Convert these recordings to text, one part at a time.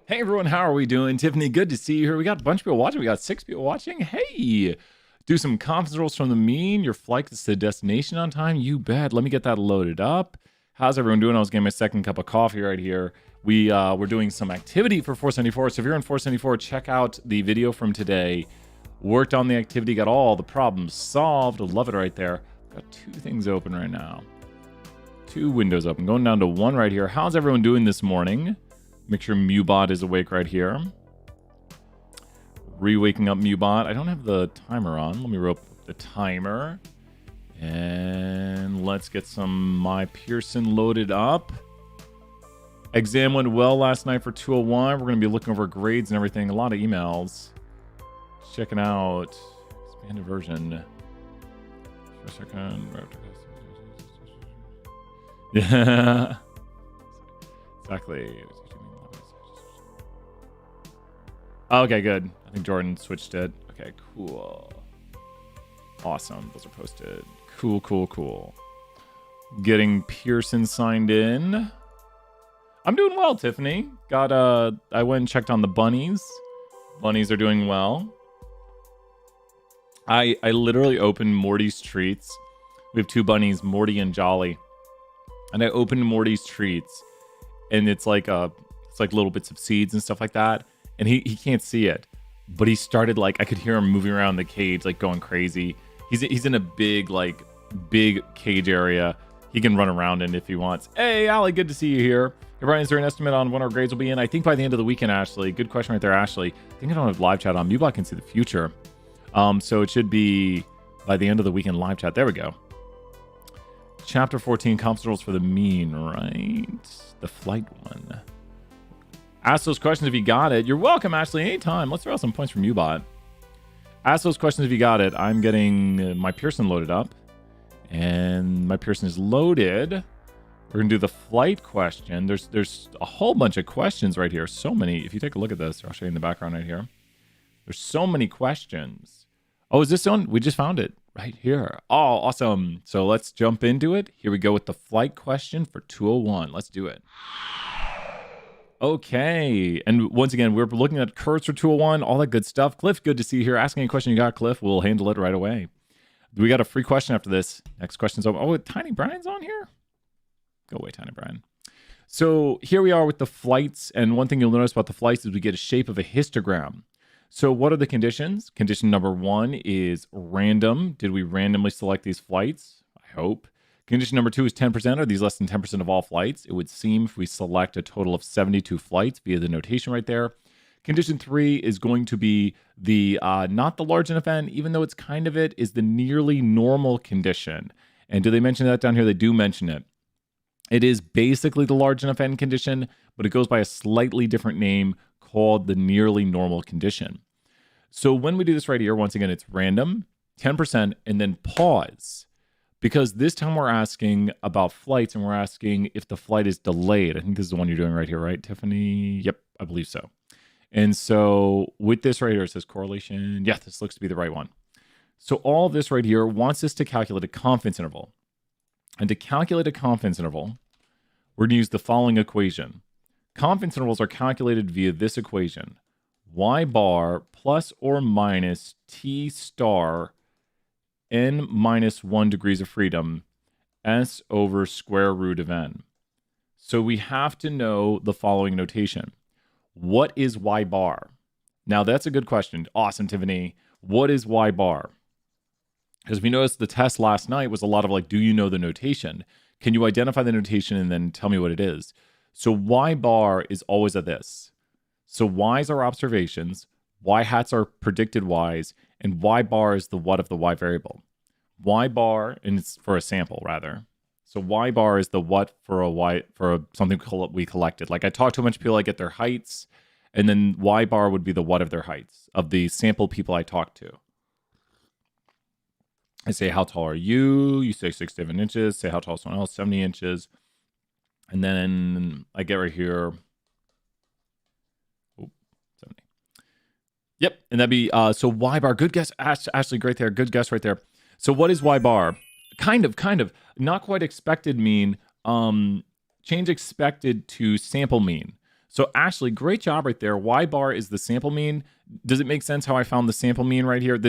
Hey everyone, how are we doing? Tiffany, good to see you here. We got a bunch of people watching. We got 6 people watching. Hey, do some confidence rolls from the mean. Your flight gets to the destination on time. You bet. Let me get that loaded up. How's everyone doing? I was getting my second cup of coffee right here. We're doing some activity for 474. So if you're in 474, check out the video from today. Worked on the activity, got all the problems solved. Love it right there. Got 2 things open right now. 2 windows open. Going down to 1 right here. How's everyone doing this morning? Make sure Mewbot is awake right here. Re-waking up Mewbot. I don't have the timer on. Let me rope the timer. And let's get some My Pearson loaded up. Exam went well last night for 201. We're going to be looking over grades and everything. A lot of emails. Checking out expanded version. For a second. Yeah. Exactly. Okay, good. I think Jordan switched it. Okay, cool. Awesome. Those are posted. Cool, cool, cool. Getting Pearson signed in. I'm doing well, Tiffany. I went and checked on the bunnies. Bunnies are doing well. I literally opened Morty's treats. We have 2 bunnies, Morty and Jolly. And I opened Morty's treats, and it's like little bits of seeds and stuff like that. And he can't see it, but he started I could hear him moving around the cage, going crazy. He's in a big cage area. He can run around in if he wants. Hey, Allie, good to see you here. Hey, Brian, is there an estimate on when our grades will be in? I think by the end of the weekend, Ashley. Good question right there, Ashley. I think I don't have live chat on. Mewbot can see the future. So it should be by the end of the weekend live chat. There we go. Chapter 14, confidence rolls for the mean, right? The flight one. Ask those questions if you got it. You're welcome, Ashley. Anytime. Let's throw out some points from Mewbot. Ask those questions if you got it. I'm getting My Pearson loaded up. And My Pearson is loaded. We're going to do the flight question. There's a whole bunch of questions right here. So many. If you take a look at this, I'll show you in the background right here. There's so many questions. Oh, is this one? We just found it right here. Oh, awesome. So let's jump into it. Here we go with the flight question for 201. Let's do it. Okay, and once again, we're looking at curves for 201, all that good stuff. Cliff, good to see you here. Ask any question you got, Cliff. We'll handle it right away. We got a free question after this. Next question's over. Oh, Tiny Brian's on here? Go away, Tiny Brian. So here we are with the flights, and one thing you'll notice about the flights is we get a shape of a histogram. So what are the conditions? Condition number 1 is random. Did we randomly select these flights? I hope. Condition number 2 is 10%. Are these less than 10% of all flights? It would seem if we select a total of 72 flights via the notation right there. Condition 3 is going to be the not the large enough n, even though it's kind of it, is the nearly normal condition. And do they mention that down here? They do mention it. It is basically the large enough n condition, but it goes by a slightly different name called the nearly normal condition. So when we do this right here, once again, it's random, 10%, and then pause. Because this time we're asking about flights, and we're asking if the flight is delayed. I think this is the one you're doing right here, right, Tiffany? Yep, I believe so. And so with this right here, it says correlation. Yeah, this looks to be the right one. So all of this right here wants us to calculate a confidence interval. And to calculate a confidence interval, we're going to use the following equation. Confidence intervals are calculated via this equation. Y bar plus or minus T star n minus 1 degrees of freedom, s over square root of n. So we have to know the following notation. What is y bar? Now that's a good question. Awesome, Tiffany. What is y bar? Because we noticed the test last night was a lot of do you know the notation? Can you identify the notation and then tell me what it is? So y bar is always at this. So y's are observations, y hats are predicted y's, and y bar is the what of the y variable. Y bar, and it's for a sample rather. So y bar is the what for a y for something we collected. I talked to a bunch of people, I get their heights, and then y bar would be the what of their heights of the sample people I talked to. I say, how tall are you? You say 6 to 7 inches. Say, how tall is someone else? 70 inches. And then I get right here. Oh, 70. Yep. And that'd be, so Y bar. Good guess, Ashley. Great there. Good guess right there. So what is Y bar? Kind of. Not quite expected mean. Change expected to sample mean. So Ashley, great job right there. Y bar is the sample mean. Does it make sense how I found the sample mean right here?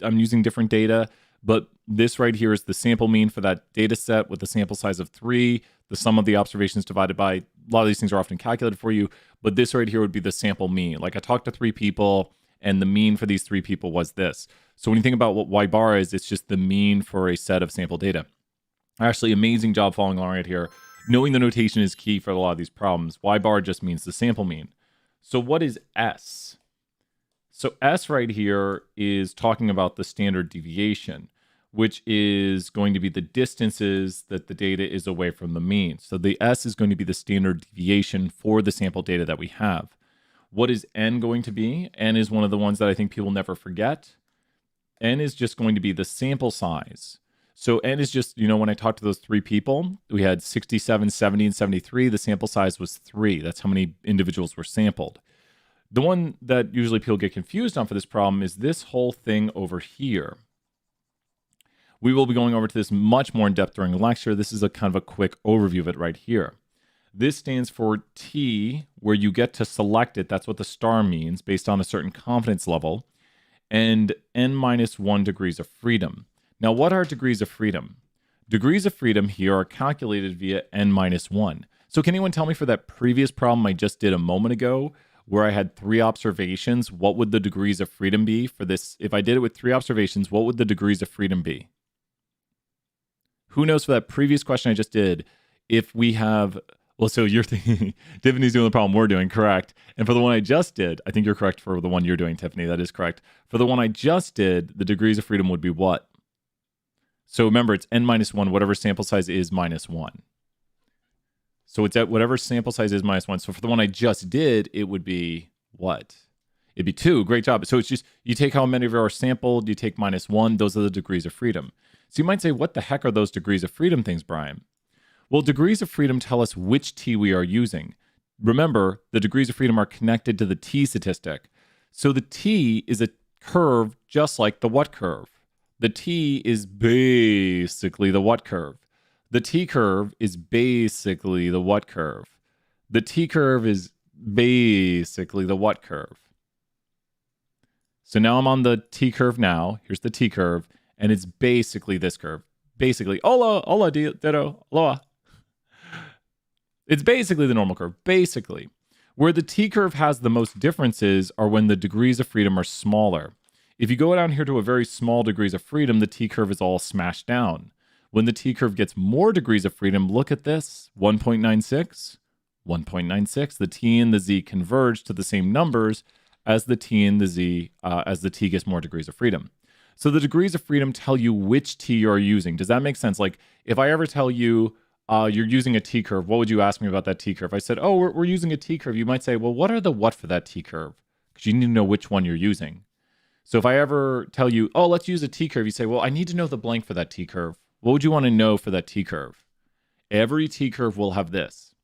I'm using different data, but this right here is the sample mean for that data set with the sample size of 3, the sum of the observations divided by, a lot of these things are often calculated for you, but this right here would be the sample mean. Like I talked to 3 people and the mean for these 3 people was this. So when you think about what Y bar is, it's just the mean for a set of sample data. Actually, amazing job following along right here. Knowing the notation is key for a lot of these problems. Y bar just means the sample mean. So what is S? So S right here is talking about the standard deviation, which is going to be the distances that the data is away from the mean. So the S is going to be the standard deviation for the sample data that we have. What is N going to be? N is one of the ones that I think people never forget. N is just going to be the sample size. So N is just, when I talked to those 3 people, we had 67, 70, and 73. The sample size was 3. That's how many individuals were sampled. The one that usually people get confused on for this problem is this whole thing over here. We will be going over to this much more in depth during the lecture. This is a kind of a quick overview of it right here. This stands for T, where you get to select it. That's what the star means based on a certain confidence level. And N-1 degrees of freedom. Now, what are degrees of freedom? Degrees of freedom here are calculated via N-1. So can anyone tell me for that previous problem I just did a moment ago, where I had 3 observations, what would the degrees of freedom be for this? If I did it with 3 observations, what would the degrees of freedom be? Who knows for that previous question I just did, if we have, well, so you're thinking, Tiffany's doing the problem we're doing, correct. And for the one I just did, I think you're correct for the one you're doing, Tiffany, that is correct. For the one I just did, the degrees of freedom would be what? So remember, it's N-1, whatever sample size is -1. So it's at whatever sample size is -1. So for the one I just did, it would be what? It'd be 2. Great job. So it's just, you take how many of you are sampled, you take -1. Those are the degrees of freedom. So you might say, what the heck are those degrees of freedom things, Brian? Well, degrees of freedom tell us which T we are using. Remember, the degrees of freedom are connected to the T statistic. So the T is a curve just like the what curve. The T is basically the what curve. The T curve is basically the what curve. The T curve is basically the what curve. So now I'm on the T curve now. Here's the T curve, and it's basically this curve. Basically, hola, ditto, aloha. It's basically the normal curve, basically. Where the T curve has the most differences are when the degrees of freedom are smaller. If you go down here to a very small degrees of freedom, the T curve is all smashed down. When the T curve gets more degrees of freedom, look at this, 1.96, 1.96. The T and the Z converge to the same numbers as the T and the Z, as the T gets more degrees of freedom. So the degrees of freedom tell you which T you're using. Does that make sense? Like if I ever tell you you're using a T curve, what would you ask me about that T curve? I said, oh, we're using a T curve. You might say, well, what are the what for that T curve? Because you need to know which one you're using. So if I ever tell you, oh, let's use a T curve, you say, well, I need to know the blank for that T curve. What would you want to know for that T curve? Every T curve will have this,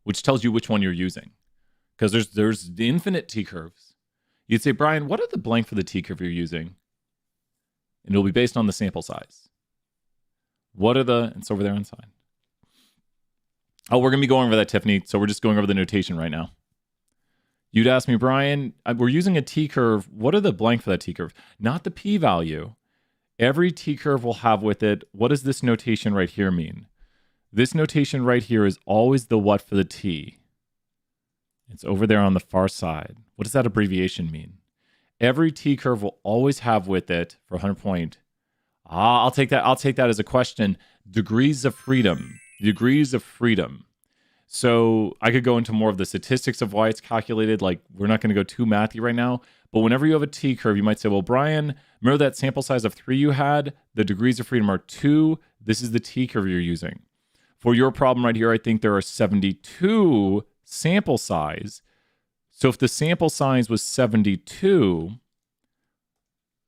which tells you which one you're using. Because there's infinite T curves. You'd say, Brian, what are the blank for the T curve you're using? And it'll be based on the sample size. What are the, it's over there inside. Oh, we're going to be going over that, Tiffany. So we're just going over the notation right now. You'd ask me, Brian, we're using a T curve. What are the blank for that T curve? Not the p-value. Every T curve will have with it, what does this notation right here mean? This notation right here is always the what for the T. It's over there on the far side. What does that abbreviation mean? Every T curve will always have with it, for 100 point, I'll take that as a question, degrees of freedom. Degrees of freedom. So I could go into more of the statistics of why it's calculated. Like, we're not going to go too mathy right now. But whenever you have a T curve, you might say, well, Brian, remember that sample size of 3 you had? The degrees of freedom are 2. This is the T curve you're using. For your problem right here, I think there are 72 sample size. So if the sample size was 72,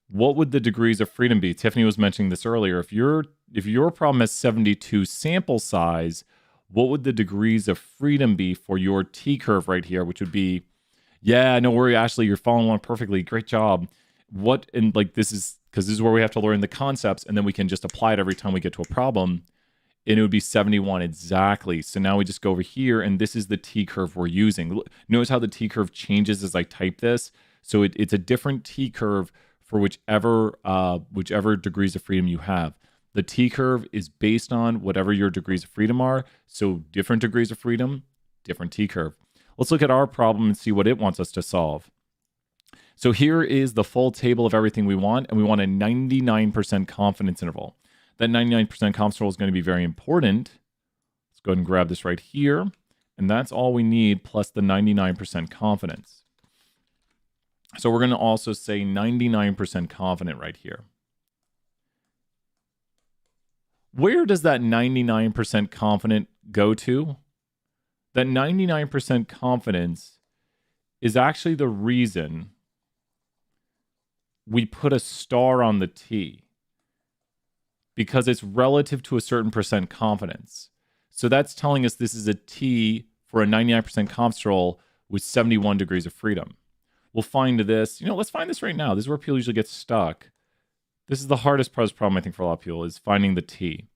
what would the degrees of freedom be? Tiffany was mentioning this earlier. If your problem has 72 sample size, what would the degrees of freedom be for your T curve right here, which would be, yeah, no worry, Ashley, you're following along perfectly. Great job. This is where we have to learn the concepts, and then we can just apply it every time we get to a problem. and it would be 71 exactly. So now we just go over here, and this is the T curve we're using. Notice how the T curve changes as I type this. So it's a different T curve for whichever degrees of freedom you have. The T curve is based on whatever your degrees of freedom are. So different degrees of freedom, different T curve. Let's look at our problem and see what it wants us to solve. So here is the full table of everything we want, and we want a 99% confidence interval. That 99% confidence interval is going to be very important. Let's go ahead and grab this right here, and that's all we need plus the 99% confidence. So we're going to also say 99% confident right here. Where does that 99% confident go to? That 99% confidence is actually the reason we put a star on the T, because it's relative to a certain percent confidence. So that's telling us this is a T for a 99% confidence interval with 71 degrees of freedom. We'll find this. Let's find this right now. This is where people usually get stuck. This is the hardest part of this problem, I think, for a lot of people, is finding the T.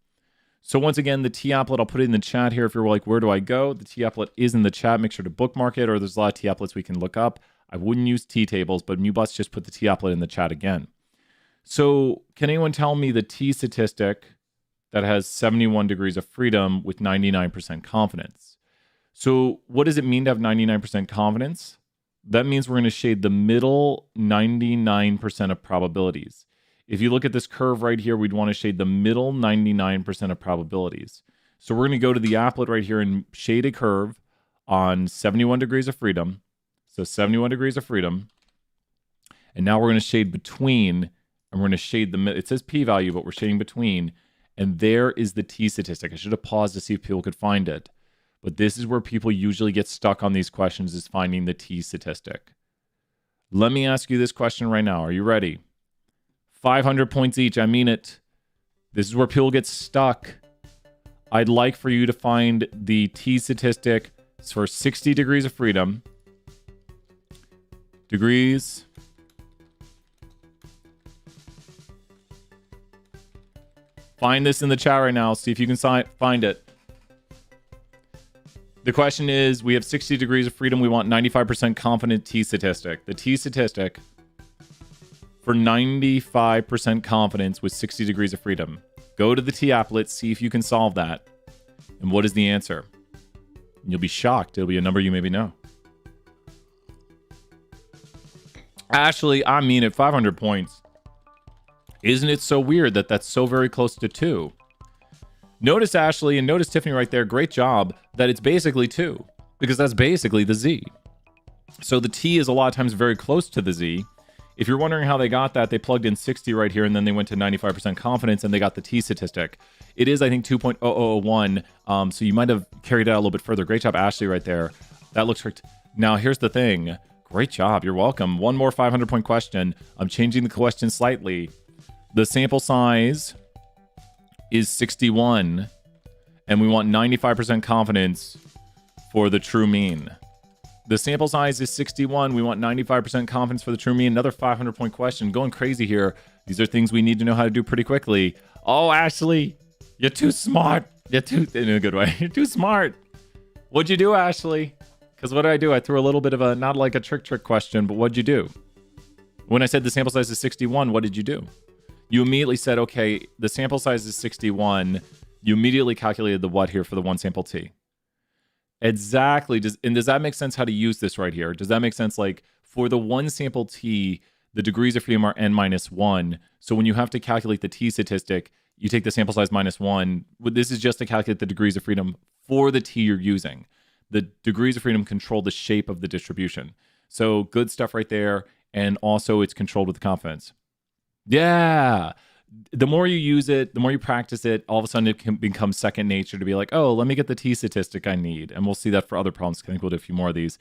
So once again, the T-applet, I'll put it in the chat here if you're like, where do I go? The T-applet is in the chat. Make sure to bookmark it, or there's a lot of T-applets we can look up. I wouldn't use T-tables, but MuBots just put the T-applet in the chat again. So can anyone tell me the T statistic that has 71 degrees of freedom with 99% confidence? So what does it mean to have 99% confidence? That means we're going to shade the middle 99% of probabilities. If you look at this curve right here, we'd want to shade the middle 99% of probabilities. So we're going to go to the applet right here and shade a curve on 71 degrees of freedom. So 71 degrees of freedom. And now we're going to shade between, and we're going to shade the middle. It says p-value, but we're shading between. And there is the T statistic. I should have paused to see if people could find it. But this is where people usually get stuck on these questions, is finding the T statistic. Let me ask you this question right now. Are you ready? 500 points each. I mean it. This is where people get stuck. I'd like for you to find the T statistic for 60 degrees of freedom. Degrees. Find this in the chat right now. See if you can find it. The question is, we have 60 degrees of freedom. We want 95% confident T statistic. The T statistic for 95% confidence with 60 degrees of freedom. Go to the T-applet, see if you can solve that. And what is the answer? You'll be shocked. It'll be a number you maybe know. Ashley, I mean it, 500 points. Isn't it so weird that that's so very close to 2? Notice Ashley and notice Tiffany right there. Great job that it's basically 2, because that's basically the Z. So the T is a lot of times very close to the Z. If you're wondering how they got that, they plugged in 60 right here, and then they went to 95% confidence, and they got the T statistic. It is, I think, 2.0001, so you might have carried it out a little bit further. Great job, Ashley, right there. That looks correct. Now, here's the thing. Great job. You're welcome. One more 500-point question. I'm changing the question slightly. The sample size is 61, and we want 95% confidence for the true mean. The sample size is 61. We want 95% confidence for the true mean. Another 500-point question. Going crazy here. These are things we need to know how to do pretty quickly. Oh, Ashley, you're too smart. In a good way. You're too smart. What'd you do, Ashley? Because what did I do? I threw a little bit of a, not like a trick question, but what'd you do? When I said the sample size is 61, what did you do? You immediately said, okay, the sample size is 61. You immediately calculated the what here for the one sample T. Exactly. Does that make sense how to use this right here? Does that make sense? Like for the one sample T, the degrees of freedom are n-1. So when you have to calculate the T statistic, you take the sample size -1. This is just to calculate the degrees of freedom for the T you're using. The degrees of freedom control the shape of the distribution. So good stuff right there. And also it's controlled with confidence. Yeah. The more you use it, the more you practice it, all of a sudden it can become second nature to be like, oh, let me get the T statistic I need. And we'll see that for other problems. I think we'll do a few more of these.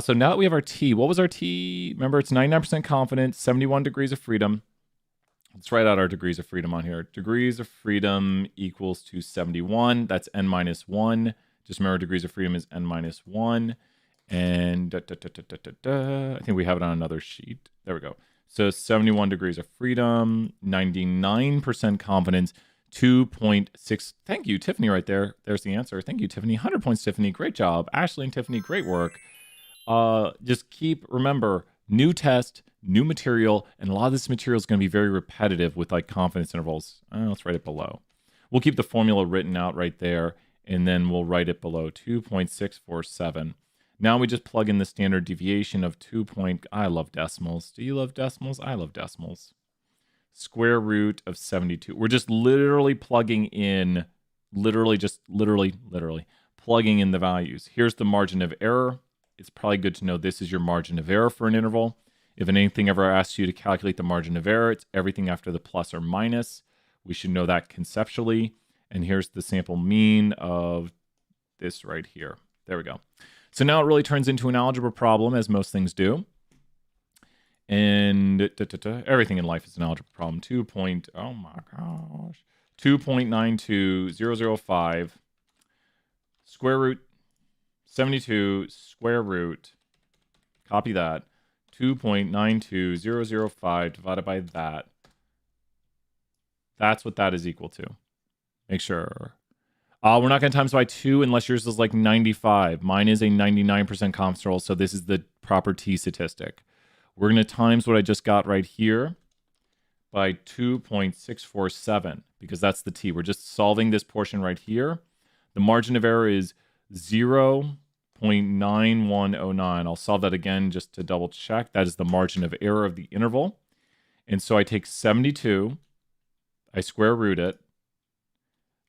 So now that we have our T, what was our T? Remember, it's 99% confidence, 71 degrees of freedom. Let's write out our degrees of freedom on here. Degrees of freedom equals to 71. That's n-1. Just remember, degrees of freedom is n-1. And I think we have it on another sheet. There we go. So 71 degrees of freedom, 99% confidence, 2.6. Thank you, Tiffany, right there. There's the answer. Thank you, Tiffany. 100 points, Tiffany. Great job. Ashley and Tiffany, great work. Just remember, new test, new material, and a lot of this material is going to be very repetitive with like confidence intervals. Let's write it below. We'll keep the formula written out right there, and then we'll write it below 2.647. Now we just plug in the standard deviation of 2. I love decimals. Do you love decimals? I love decimals. Square root of 72. We're just literally plugging in, literally plugging in the values. Here's the margin of error. It's probably good to know this is your margin of error for an interval. If anything ever asks you to calculate the margin of error, it's everything after the plus or minus. We should know that conceptually. And here's the sample mean of this right here. There we go. So now it really turns into an algebra problem, as most things do. And everything in life is an algebra problem. 2.92005 square root 72 square root, copy that, 2.92005 divided by that. That's what that is equal to. Make sure. We're not going to times by 2 unless yours is like 95. Mine is a 99% confidence interval, so this is the proper t statistic. We're going to times what I just got right here by 2.647 because that's the t. We're just solving this portion right here. The margin of error is 0.9109. I'll solve that again just to double check. That is the margin of error of the interval. And so I take 72, I square root it,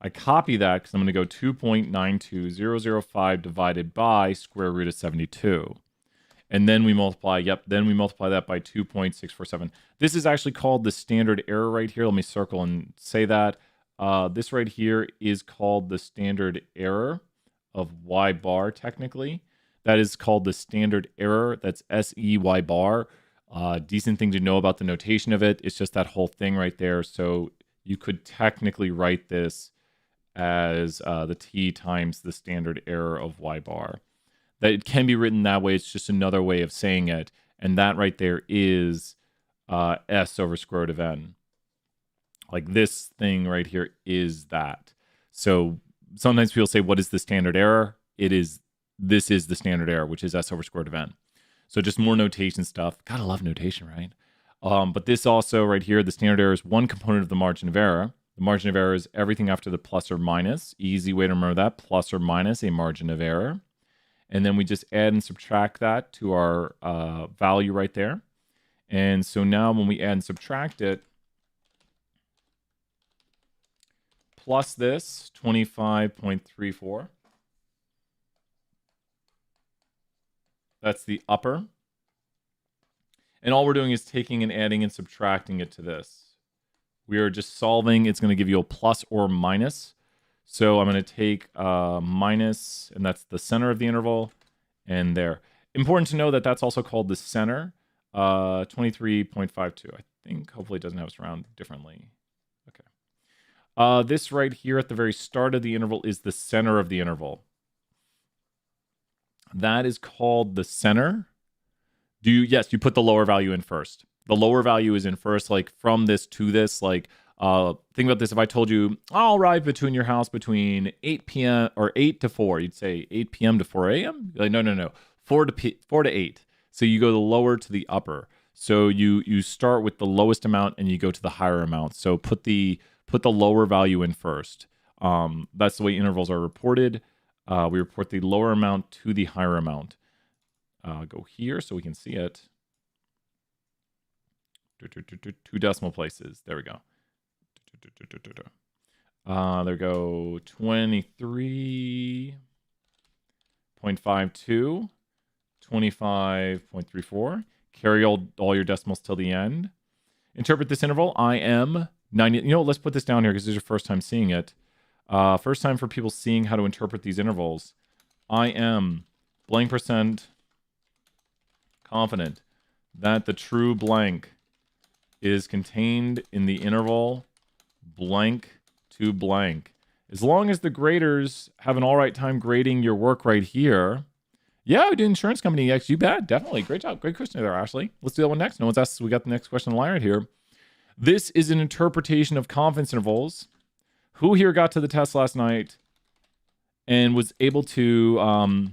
I copy that because I'm going to go 2.92005 divided by square root of 72. And then we multiply, then we multiply that by 2.647. This is actually called the standard error right here. Let me circle and say that. This right here is called the standard error of y bar, technically. That is called the standard error. That's SEY bar. Decent thing to know about the notation of it. It's just that whole thing right there. So you could technically write this as the t times the standard error of y bar. That it can be written that way. It's just another way of saying it. And that right there is s over square root of n. Like this thing right here is that. So sometimes people say, what is the standard error? This is the standard error, which is s over square root of n. So just more notation stuff. Gotta love notation, right? But this also right here, the standard error is one component of the margin of error. The margin of error is everything after the plus or minus. Easy way to remember that. Plus or minus a margin of error. And then we just add and subtract that to our value right there. And so now when we add and subtract it, plus this, 25.34. That's the upper. And all we're doing is taking and adding and subtracting it to this. We are just solving. It's going to give you a plus or minus. So I'm going to take minus, and that's the center of the interval, and there. Important to know that that's also called the center, 23.52. I think hopefully it doesn't have us round differently. Okay. This right here at the very start of the interval is the center of the interval. That is called the center. Yes, you put the lower value in first. The lower value is in first, like from this to this, like think about this. If I told you, I'll arrive between your house between 8 p.m. or 8 to 4, you'd say 8 p.m. to 4 a.m.? Like, no. 4 to 8. So you go the lower to the upper. So you start with the lowest amount and you go to the higher amount. So put the lower value in first. That's the way intervals are reported. We report the lower amount to the higher amount. Go here so we can see it. 2 decimal places. There we go. There go 23.52, 25.34. Carry all your decimals till the end. Interpret this interval. I am 90. You know, let's put this down here because this is your first time seeing it. First time for people seeing how to interpret these intervals. I am blank % confident that the true blank is contained in the interval blank to blank. As long as the graders have an all right time grading your work right here. Yeah, we do insurance company. Yes, you bet. Definitely. Great job. Great question there, Ashley. Let's do that one next. No one's asked. So we got the next question in line right here. This is an interpretation of confidence intervals Who here got to the test last night and was able to,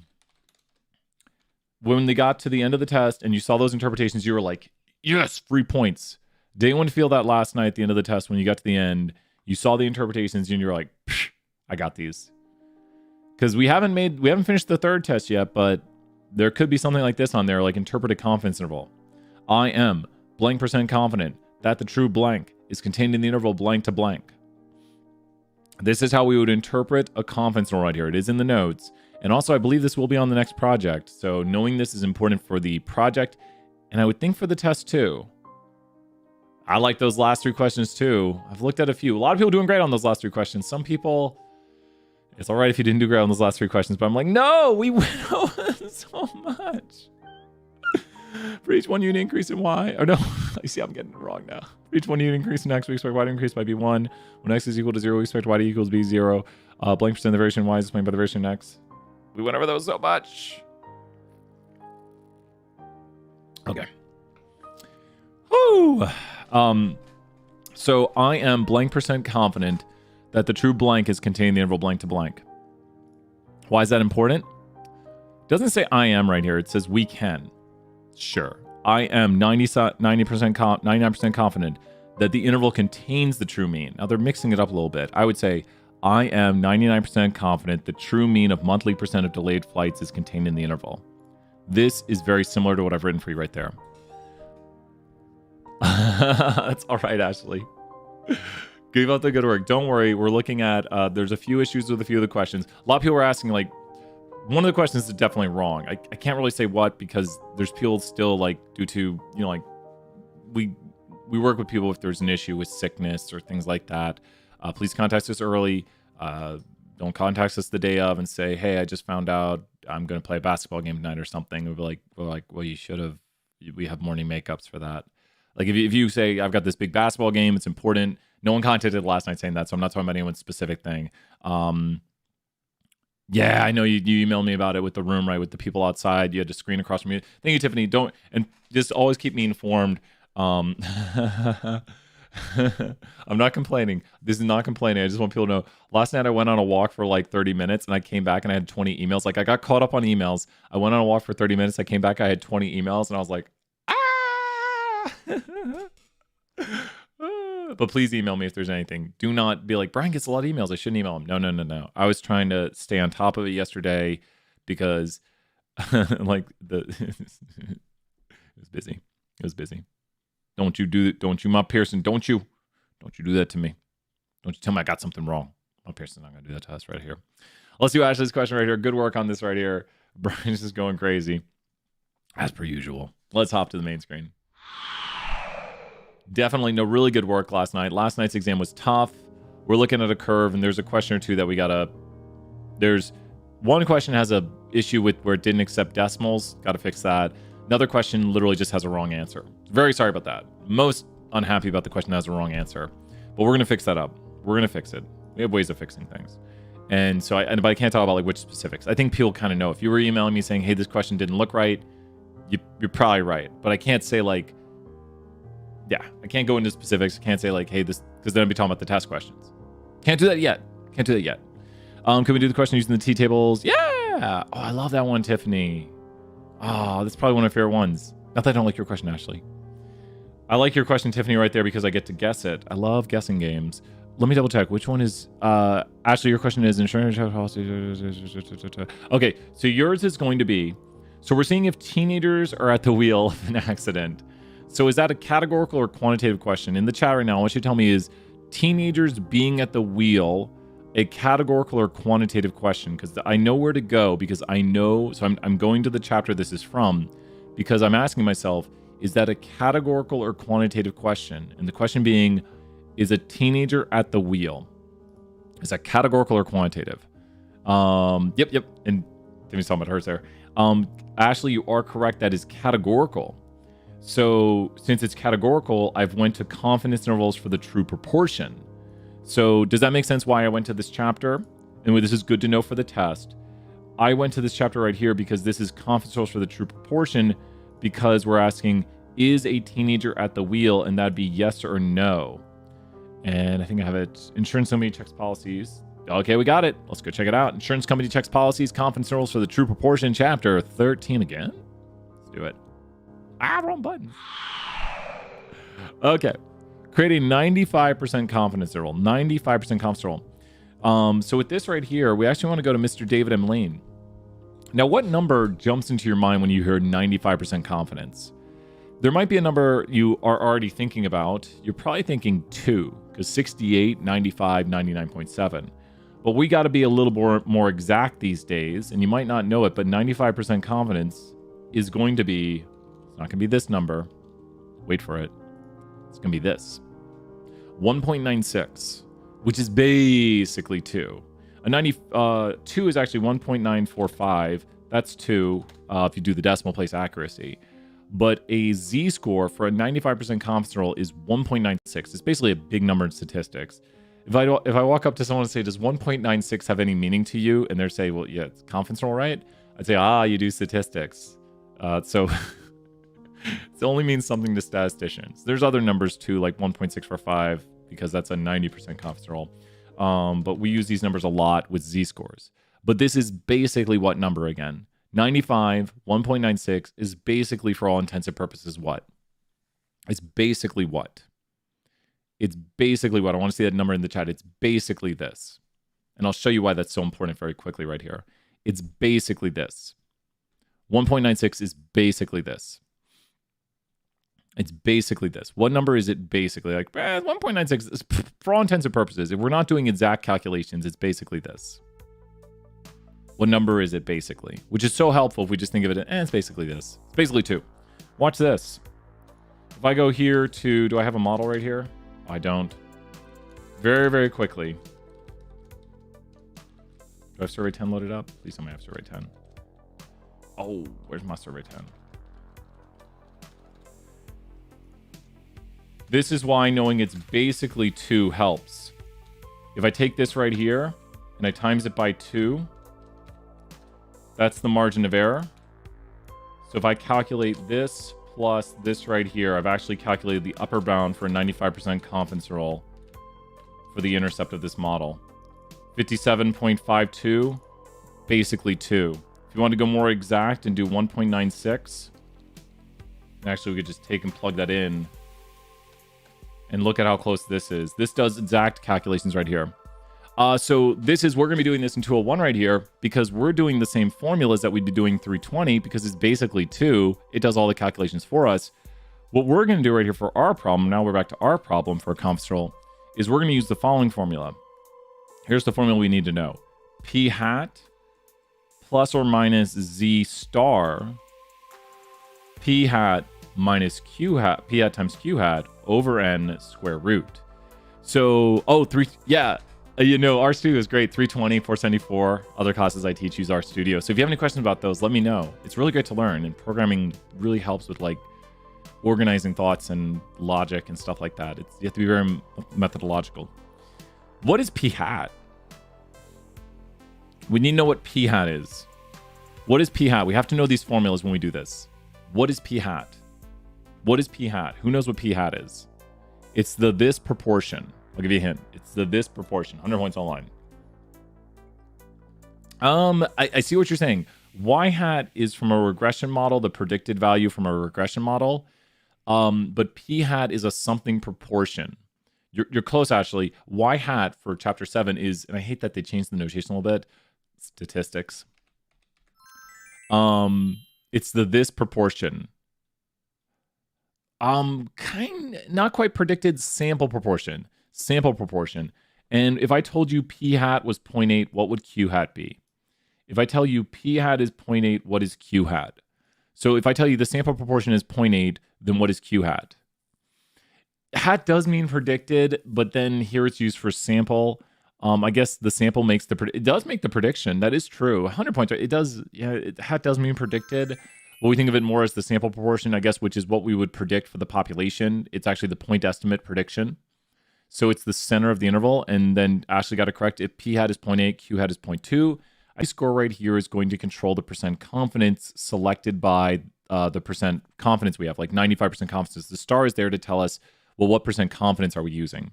when they got to the end of the test and you saw those interpretations, you were like, yes, free points. Did anyone feel that last night at the end of the test when you got to the end, you saw the interpretations and you're like, I got these? Because we haven't finished the third test yet, but there could be something like this on there, like interpret a confidence interval. I am blank % confident that the true blank is contained in the interval blank to blank. This is how we would interpret a confidence interval right here. It is in the notes. And also, I believe this will be on the next project. So knowing this is important for the project, and I would think for the test too. I like those last 3 questions too. I've looked at a few. A lot of people doing great on those last 3 questions. Some people, it's all right if you didn't do great on those last 3 questions, but I'm like, no, we went over so much. For each 1 unit increase in y, or no, you see I'm getting it wrong now. For each 1 unit increase in x, we expect y to increase by b1. When x is equal to 0, we expect y to equal to b0. Blank % of the variation in y is explained by the variation in x. We went over those so much. Okay. Woo! So I am blank % confident that the true blank is contained in the interval blank to blank. Why is that important? It doesn't say I am right here. It says we can. Sure. I am 99% confident that the interval contains the true mean. Now they're mixing it up a little bit. I would say I am 99% confident the true mean of monthly % of delayed flights is contained in the interval. This is very similar to what I've written for you right there. That's all right, Ashley. Give up the good work. Don't worry. We're looking at, there's a few issues with a few of the questions. A lot of people are asking, like, one of the questions is definitely wrong. I can't really say what, because there's people still, like, due to, you know, like, we work with people if there's an issue with sickness or things like that. Please contact us early. Don't contact us the day of and say, hey, I just found out I'm going to play a basketball game tonight or something. We're like, well, you should have. We have morning makeups for that. Like, if you say, I've got this big basketball game, it's important. No one contacted last night saying that, so I'm not talking about anyone's specific thing. Yeah, I know you emailed me about it with the room, right? With the people outside. You had to screen across from you. Thank you, Tiffany. And just always keep me informed. I'm not complaining. This is not complaining. I just want people to know. Last night I went on a walk for like 30 minutes and I came back and I had 20 emails. Like, I got caught up on emails. I went on a walk for 30 minutes. I came back. I had 20 emails and I was like, But please email me if there's anything. Do not be like, Brian gets a lot of emails, I shouldn't email him. No. I was trying to stay on top of it yesterday because like it was busy. Don't you, Mop Pearson, don't you do that to me. Don't you tell me I got something wrong. Mop Pearson's not gonna do that to us right here. Let's do Ashley's question right here. Good work on this right here. Brian's just going crazy as per usual. Let's hop to the main screen. Definitely no really good work last night. Last night's exam was tough. We're looking at a curve and there's a question or two that there's one question has a issue with where it didn't accept decimals. Got to fix that. Another question literally just has a wrong answer. Very sorry about that. Most unhappy about the question that has a wrong answer. But we're going to fix that up. We're going to fix it. We have ways of fixing things. And so but I can't talk about like which specifics. I think people kind of know. If you were emailing me saying, hey, this question didn't look right, you're probably right. But I can't say like, yeah, I can't go into specifics. I can't say like, hey, this, because then I'd be talking about the test questions. Can't do that yet. Can we do the question using the t-tables? Yeah. Oh, I love that one, Tiffany. Oh, that's probably one of my favorite ones. Not that I don't like your question, Ashley. I like your question, Tiffany, right there because I get to guess it. I love guessing games. Let me double check. Which one is... Ashley, your question is insurance policy. Okay, so yours is going to be... So we're seeing if teenagers are at the wheel of an accident. So is that a categorical or quantitative question? In the chat right now, what you tell me is teenagers being at the wheel, a categorical or quantitative question? Because I know where to go because I know, so I'm going to the chapter this is from because I'm asking myself, is that a categorical or quantitative question? And the question being, is a teenager at the wheel? Is that categorical or quantitative? Yep. And Timmy's talking about hers there. Ashley, you are correct. That is categorical. So since it's categorical, I've went to confidence intervals for the true proportion. So does that make sense why I went to this chapter? And this is good to know for the test. I went to this chapter right here because this is confidence intervals for the true proportion because we're asking, is a teenager at the wheel? And that'd be yes or no. And I think I have it. Insurance company checks policies. Okay, we got it. Let's go check it out. Insurance company checks policies, confidence intervals for the true proportion, chapter 13 again. Let's do it. Wrong button. Okay. Create a 95% confidence interval. 95% confidence interval. So with this right here, we actually want to go to Mr. David M. Lane. Now, what number jumps into your mind when you hear 95% confidence? There might be a number you are already thinking about. You're probably thinking 2, because 68, 95, 99.7. But we got to be a little more exact these days, and you might not know it, but 95% confidence is going to be, it's not going to be this number. Wait for it. It's going to be this. 1.96, which is basically 2. A 2 is actually 1.945. That's 2 if you do the decimal place accuracy. But a z-score for a 95% confidence interval is 1.96. It's basically a big number in statistics. If I walk up to someone and say, does 1.96 have any meaning to you? And they say, well, yeah, it's confidence interval, right? I'd say, you do statistics. So it only means something to statisticians. There's other numbers too, like 1.645, because that's a 90% confidence interval. But we use these numbers a lot with z-scores. But this is basically what number again? 95, 1.96 is basically, for all intents and purposes, what? It's basically what? It's basically what? I want to see that number in the chat. It's basically this. And I'll show you why that's so important very quickly right here. It's basically this. 1.96 is basically this. It's basically this. What number is it basically? Like, 1.96 is, for all intents and purposes, if we're not doing exact calculations, it's basically this. What number is it basically? Which is so helpful if we just think of it, it's basically this. It's basically 2. Watch this. If I go here to, do I have a model right here? I don't. Very, very quickly. Do I have Survey 10 loaded up? Please tell me I have Survey 10. Oh, where's my Survey 10? This is why knowing it's basically 2 helps. If I take this right here and I times it by 2, that's the margin of error. So if I calculate this plus this right here, I've actually calculated the upper bound for a 95% confidence interval for the intercept of this model. 57.52, basically 2. If you want to go more exact and do 1.96, actually we could just take and plug that in and look at how close this is. This does exact calculations right here. So this is, we're going to be doing this in 201 right here because we're doing the same formulas that we'd be doing 320 because it's basically 2. It does all the calculations for us. What we're going to do right here for our problem, now we're back to our problem for a confidence interval, is we're going to use the following formula. Here's the formula we need to know. P hat plus or minus Z star P hat minus Q hat, P hat times Q hat over N square root. So, RStudio is great. 320, 474. Other classes I teach use RStudio. So if you have any questions about those, let me know. It's really great to learn, and programming really helps with like organizing thoughts and logic and stuff like that. You have to be very methodological. What is P hat? We need to know what P hat is. What is P hat? We have to know these formulas when we do this. What is P hat? What is P hat? Who knows what P hat is? It's the this proportion. I'll give you a hint. It's the this proportion. 100 points online. I see what you're saying. Y hat is from a regression model, the predicted value from a regression model. But P hat is a something proportion. You're close, actually. Y hat for chapter 7 is, and I hate that they changed the notation a little bit, statistics. It's the this proportion. Not quite predicted, sample proportion. Sample proportion. And if I told you P hat was 0.8, what would Q hat be? If I tell you P hat is 0.8, what is Q hat? So if I tell you the sample proportion is 0.8, then what is Q hat? Hat does mean predicted, but then here it's used for sample. I guess the sample makes it does make the prediction. That is true. 100 points. It does. Yeah, hat does mean predicted. But we think of it more as the sample proportion, I guess, which is what we would predict for the population. It's actually the point estimate prediction. So it's the center of the interval. And then Ashley got it correct. If P hat is 0.8, Q hat is 0.2. I score right here is going to control the percent confidence selected by the percent confidence we have, like 95% confidence. The star is there to tell us, well, what percent confidence are we using?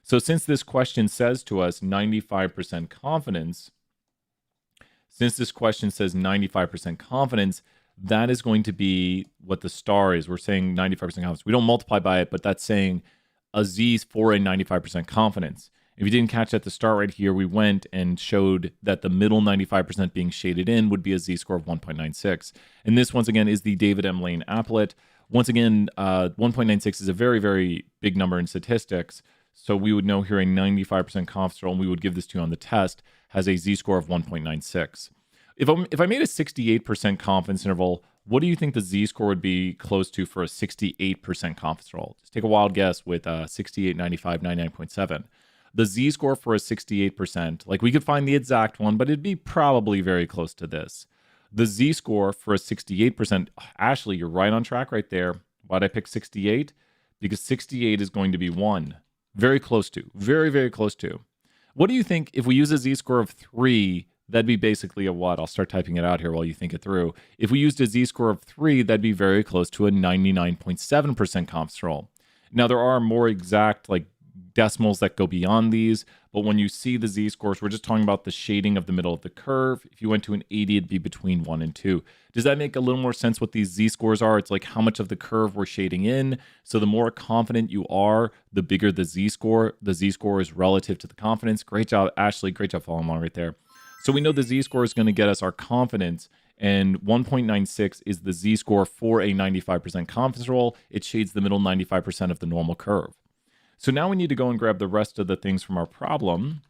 So since this question says to us 95% confidence, that is going to be what the star is. We're saying 95% confidence. We don't multiply by it, but that's saying a z for a 95% confidence. If you didn't catch at the start right here, we went and showed that the middle 95% being shaded in would be a z-score of 1.96. And this, once again, is the David M. Lane applet. Once again, 1.96 is a very, very big number in statistics. So we would know here a 95% confidence interval, and we would give this to you on the test, has a z-score of 1.96. If I made a 68% confidence interval, what do you think the z-score would be close to for a 68% confidence interval? Just take a wild guess with 68, 95, 99.7. The z-score for a 68%, like we could find the exact one, but it'd be probably very close to this. The z-score for a 68%, Ashley, you're right on track right there. Why'd I pick 68? Because 68 is going to be 1. Very close to. Very, very close to. What do you think if we use a z-score of 3, that'd be basically a what? I'll start typing it out here while you think it through. If we used a z-score of 3, that'd be very close to a 99.7% confidence interval. Now, there are more exact like decimals that go beyond these, but when you see the z-scores, we're just talking about the shading of the middle of the curve. If you went to an 80, it'd be between 1 and 2. Does that make a little more sense what these z-scores are? It's like how much of the curve we're shading in. So the more confident you are, the bigger the z-score. The z-score is relative to the confidence. Great job, Ashley. Great job following along right there. So we know the z-score is going to get us our confidence, and 1.96 is the z-score for a 95% confidence interval. It shades the middle 95% of the normal curve. So now we need to go and grab the rest of the things from our problem,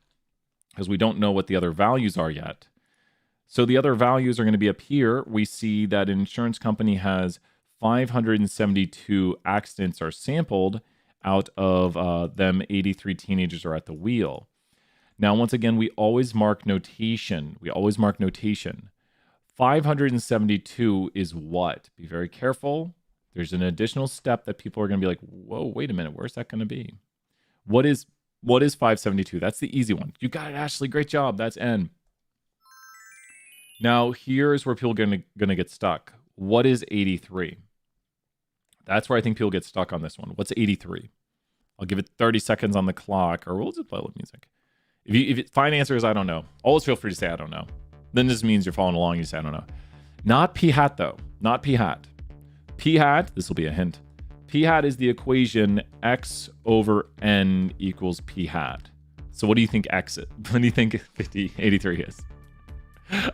because we don't know what the other values are yet. So the other values are going to be up here. We see that an insurance company has 572 accidents are sampled. Out of them, 83 teenagers are at the wheel. Now, once again, we always mark notation. 572 is what? Be very careful. There's an additional step that people are going to be like, whoa, wait a minute, where's that going to be? What is 572? That's the easy one. You got it, Ashley. Great job. That's N. Now, here's where people are going to get stuck. What is 83? That's where I think people get stuck on this one. What's 83? I'll give it 30 seconds on the clock, or we'll just play with music. If you find answers, I don't know. Always feel free to say I don't know. Then this means you're following along. You say I don't know. Not p hat though. Not p hat. P hat. This will be a hint. P hat is the equation x over n equals p hat. So what do you think x is? What do you think 83 is?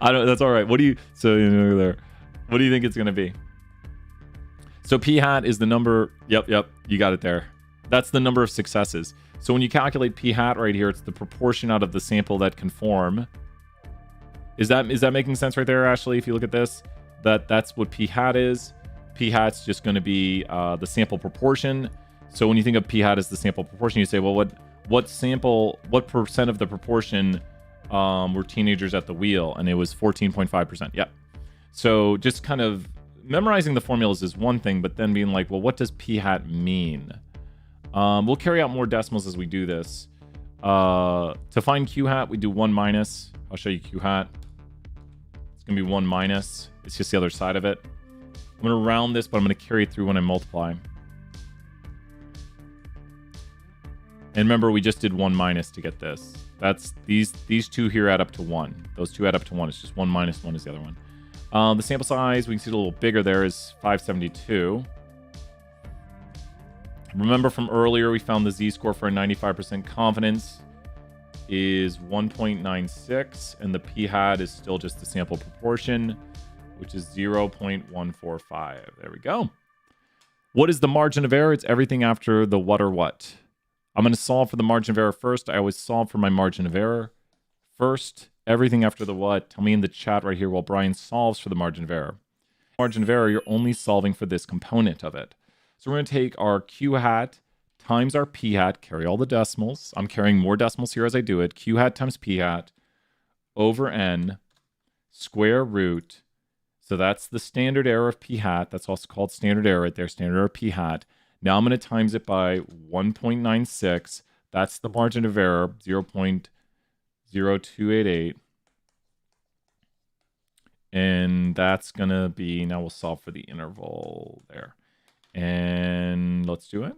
I don't. That's all right. What do you? So you know there. What do you think it's gonna be? So p hat is the number. Yep. You got it there. That's the number of successes. So when you calculate p hat right here, it's the proportion out of the sample that conform. Is that making sense right there, Ashley? If you look at this, that's what p hat is. P hat's just going to be the sample proportion. So when you think of p hat as the sample proportion, you say, well, what percent of the proportion were teenagers at the wheel? And it was 14.5%. Yep. So just kind of memorizing the formulas is one thing, but then being like, well, what does p hat mean? We'll carry out more decimals as we do this. To find q hat, we do 1 minus. I'll show you q hat. It's going to be 1 minus. It's just the other side of it. I'm going to round this, but I'm going to carry it through when I multiply. And remember, we just did 1 minus to get this. That's these two here add up to 1. Those two add up to 1. It's just 1 minus 1 is the other one. The sample size, we can see it a little bigger there, is 572. Remember from earlier, we found the z-score for a 95% confidence is 1.96, and the p-hat is still just the sample proportion, which is 0.145. There we go. What is the margin of error? It's everything after the what or what. I'm going to solve for the margin of error first. I always solve for my margin of error first. Everything after the what. Tell me in the chat right here while Brian solves for the margin of error. Margin of error, you're only solving for this component of it. So we're going to take our q hat times our p hat, carry all the decimals. I'm carrying more decimals here as I do it. Q hat times p hat over n square root. So that's the standard error of p hat. That's also called standard error right there, standard error of p hat. Now I'm going to times it by 1.96. That's the margin of error, 0.0288. And that's going to be, now we'll solve for the interval there. And let's do it.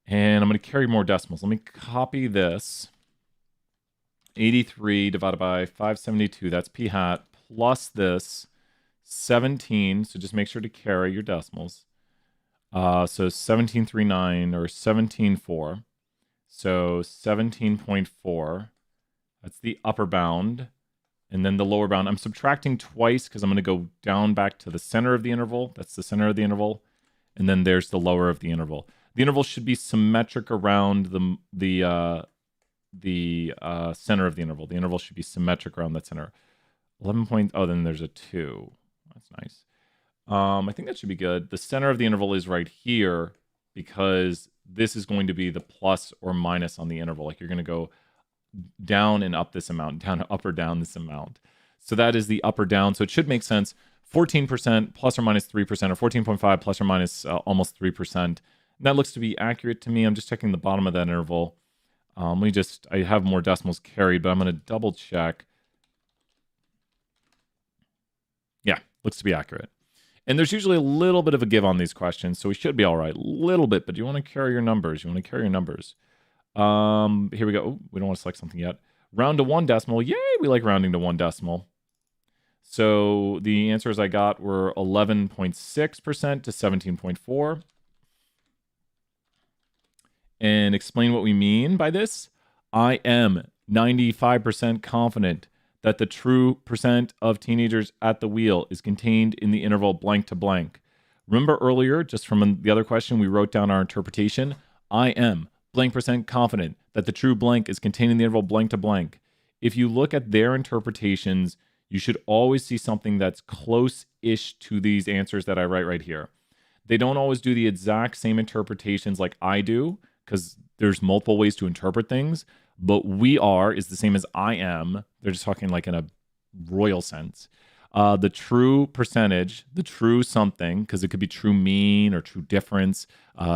And I'm going to carry more decimals. Let me copy this. 83 divided by 572, that's p hat, plus this 17. So just make sure to carry your decimals. So 1739 or 17.4. So 17.4. That's the upper bound. And then the lower bound. I'm subtracting twice because I'm going to go down back to the center of the interval. That's the center of the interval. And then there's the lower of the interval. The interval should be symmetric around the center of the interval. The interval should be symmetric around that center. 11 point. Oh, then there's a 2. That's nice. I think that should be good. The center of the interval is right here because this is going to be the plus or minus on the interval. Like you're going to go down and up this amount, down, up or down this amount. So that is the up or down. So it should make sense. 14% plus or minus 3%, or 14.5 plus or minus almost 3%. And that looks to be accurate to me. I'm just checking the bottom of that interval. I have more decimals carried, but I'm going to double check. Yeah, looks to be accurate. And there's usually a little bit of a give on these questions, so we should be all right. A little bit, but you want to carry your numbers. Here we go. Oh, we don't want to select something yet. Round to 1 decimal. Yay, we like rounding to 1 decimal. So the answers I got were 11.6% to 17.4. And explain what we mean by this. I am 95% confident that the true percent of teenagers at the wheel is contained in the interval blank to blank. Remember earlier, just from the other question, we wrote down our interpretation. I am blank percent confident that the true blank is contained in the interval blank to blank. If you look at their interpretations, you should always see something that's close-ish to these answers that I write right here. They don't always do the exact same interpretations like I do, because there's multiple ways to interpret things, but we are is the same as I am. They're just talking like in a royal sense. The true percentage, the true something, because it could be true mean or true difference,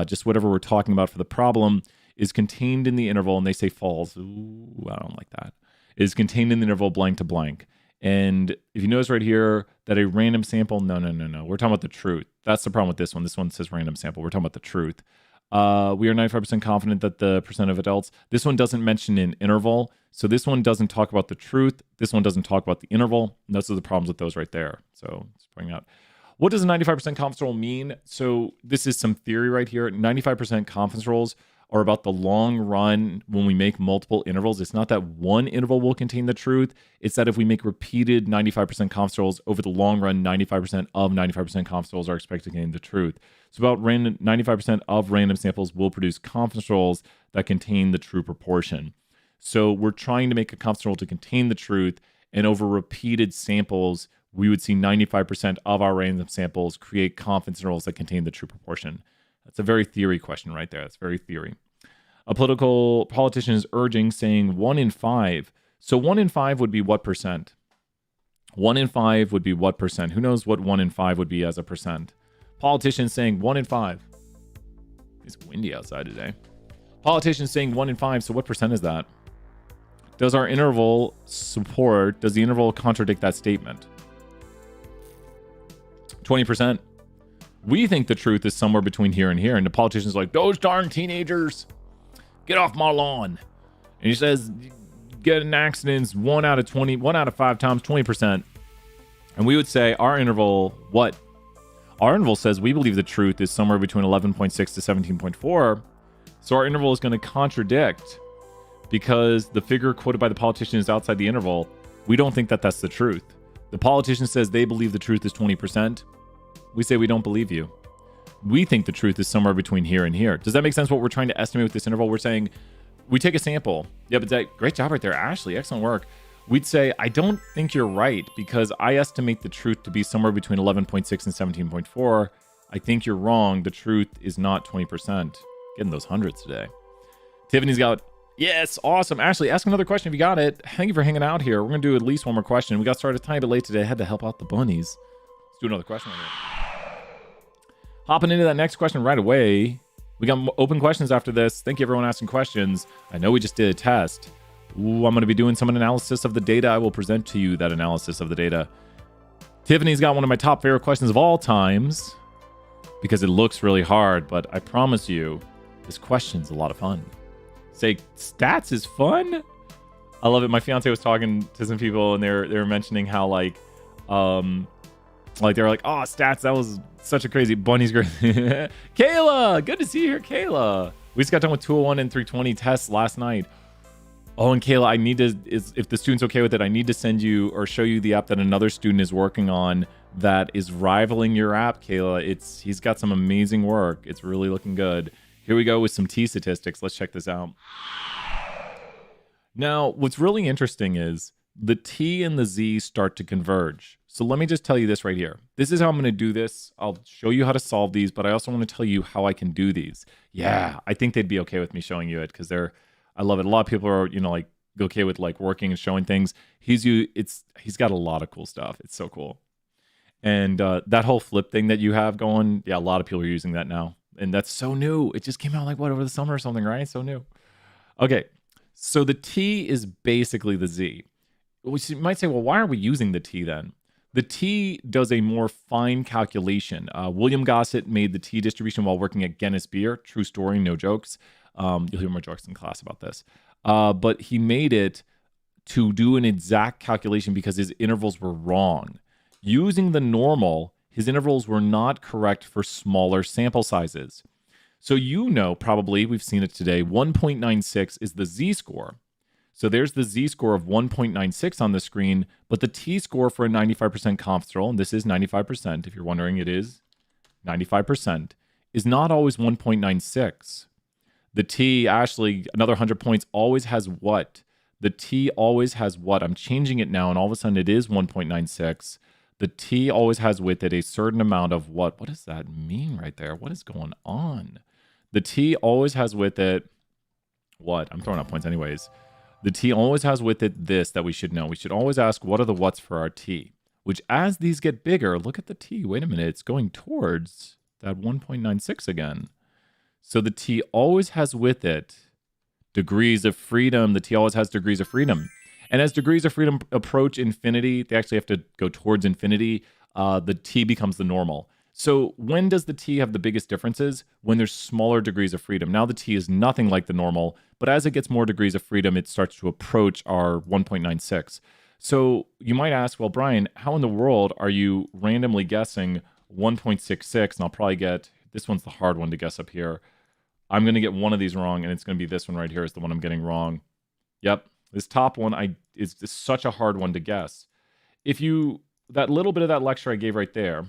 just whatever we're talking about for the problem, is contained in the interval, and they say false. Ooh, I don't like that. Is contained in the interval blank to blank. And if you notice right here that a random sample, no. We're talking about the truth. That's the problem with this one. This one says random sample. We're talking about the truth. We are 95% confident that the percent of adults. This one doesn't mention an interval. So this one doesn't talk about the truth. This one doesn't talk about the interval. And those are the problems with those right there. So let's bring out. What does a 95% confidence interval mean? So this is some theory right here. 95% confidence intervals are about the long run when we make multiple intervals. It's not that one interval will contain the truth. It's that if we make repeated 95% confidence intervals over the long run, 95% of 95% confidence intervals are expected to contain the truth. So about 95% of random samples will produce confidence intervals that contain the true proportion. So we're trying to make a confidence interval to contain the truth, and over repeated samples, we would see 95% of our random samples create confidence intervals that contain the true proportion. That's a very theory question right there. That's very theory. A political politician is urging, saying 1 in 5. So 1 in 5 would be what percent? 1 in 5 would be what percent? Who knows what 1 in 5 would be as a percent? Politician saying 1 in 5. It's windy outside today. Politician saying 1 in 5. So what percent is that? Does the interval contradict that statement? 20%. We think the truth is somewhere between here and here. And the politician's like, those darn teenagers, get off my lawn. And he says, get in accidents 1 out of 5 times 20%. And we would say our interval, what? Our interval says we believe the truth is somewhere between 11.6 to 17.4. So our interval is going to contradict because the figure quoted by the politician is outside the interval. We don't think that that's the truth. The politician says they believe the truth is 20%. We say we don't believe you. We think the truth is somewhere between here and here. Does that make sense what we're trying to estimate with this interval? We're saying we take a sample. Yeah, but great job right there, Ashley. Excellent work. We'd say, I don't think you're right because I estimate the truth to be somewhere between 11.6 and 17.4. I think you're wrong. The truth is not 20%. Getting those hundreds today. Tiffany's got, yes, awesome. Ashley, ask another question if you got it. Thank you for hanging out here. We're going to do at least one more question. We got started a tiny bit late today. I had to help out the bunnies. Let's do another question right here. Hopping into that next question right away. We got open questions after this. Thank you, everyone asking questions. I know we just did a test. Ooh, I'm going to be doing some analysis of the data. I will present to you that analysis of the data. Tiffany's got one of my top favorite questions of all times because it looks really hard, but I promise you, This question's a lot of fun. Say stats is fun. I love it. My fiance was talking to some people and they were mentioning how like they were like, oh, stats, that was such a crazy. Bunny's great. Kayla, good to see you here, Kayla. We just got done with 201 and 320 tests last night. Oh, and Kayla, I need to, if the student's okay with it, I need to send you or show you the app that another student is working on that is rivaling your app, Kayla. He's got some amazing work. It's really looking good. Here we go with some T statistics. Let's check this out. Now, what's really interesting is the T and the Z start to converge. So let me just tell you this right here. This is how I'm going to do this. I'll show you how to solve these, but I also want to tell you how I can do these. Yeah, I think they'd be okay with me showing you it because I love it. A lot of people are, like okay with like working and showing things. He's got a lot of cool stuff. It's so cool. And that whole flip thing that you have going, yeah, a lot of people are using that now. And that's so new. It just came out like over the summer or something, right? So new. Okay. So the T is basically the Z. You might say, well, why are we using the T then? The T does a more fine calculation. William Gossett made the T distribution while working at Guinness Beer. True story, no jokes. You'll hear more jokes in class about this. But he made it to do an exact calculation because his intervals were wrong. Using the normal, his intervals were not correct for smaller sample sizes. So probably, we've seen it today, 1.96 is the Z-score. So there's the Z-score of 1.96 on the screen, but the T-score for a 95% confidence interval, and this is 95%, if you're wondering, it is 95%, is not always 1.96. The T, Ashley, another 100 points, always has what? The T always has what? I'm changing it now, and all of a sudden it is 1.96. The T always has with it a certain amount of what? What does that mean right there? What is going on? The T always has with it what? I'm throwing out points anyways. The T always has with it this that we should know. We should always ask, what are the what's for our T? Which as these get bigger, look at the T. Wait a minute. It's going towards that 1.96 again. So the T always has with it degrees of freedom. The T always has degrees of freedom. And as degrees of freedom approach infinity, they actually have to go towards infinity. The T becomes the normal. So when does the T have the biggest differences? When there's smaller degrees of freedom. Now the T is nothing like the normal, but as it gets more degrees of freedom, it starts to approach our 1.96. So you might ask, well, Brian, how in the world are you randomly guessing 1.66? And I'll probably get, this one's the hard one to guess up here. I'm going to get one of these wrong, and it's going to be this one right here is the one I'm getting wrong. Yep, this top one is such a hard one to guess. That little bit of that lecture I gave right there,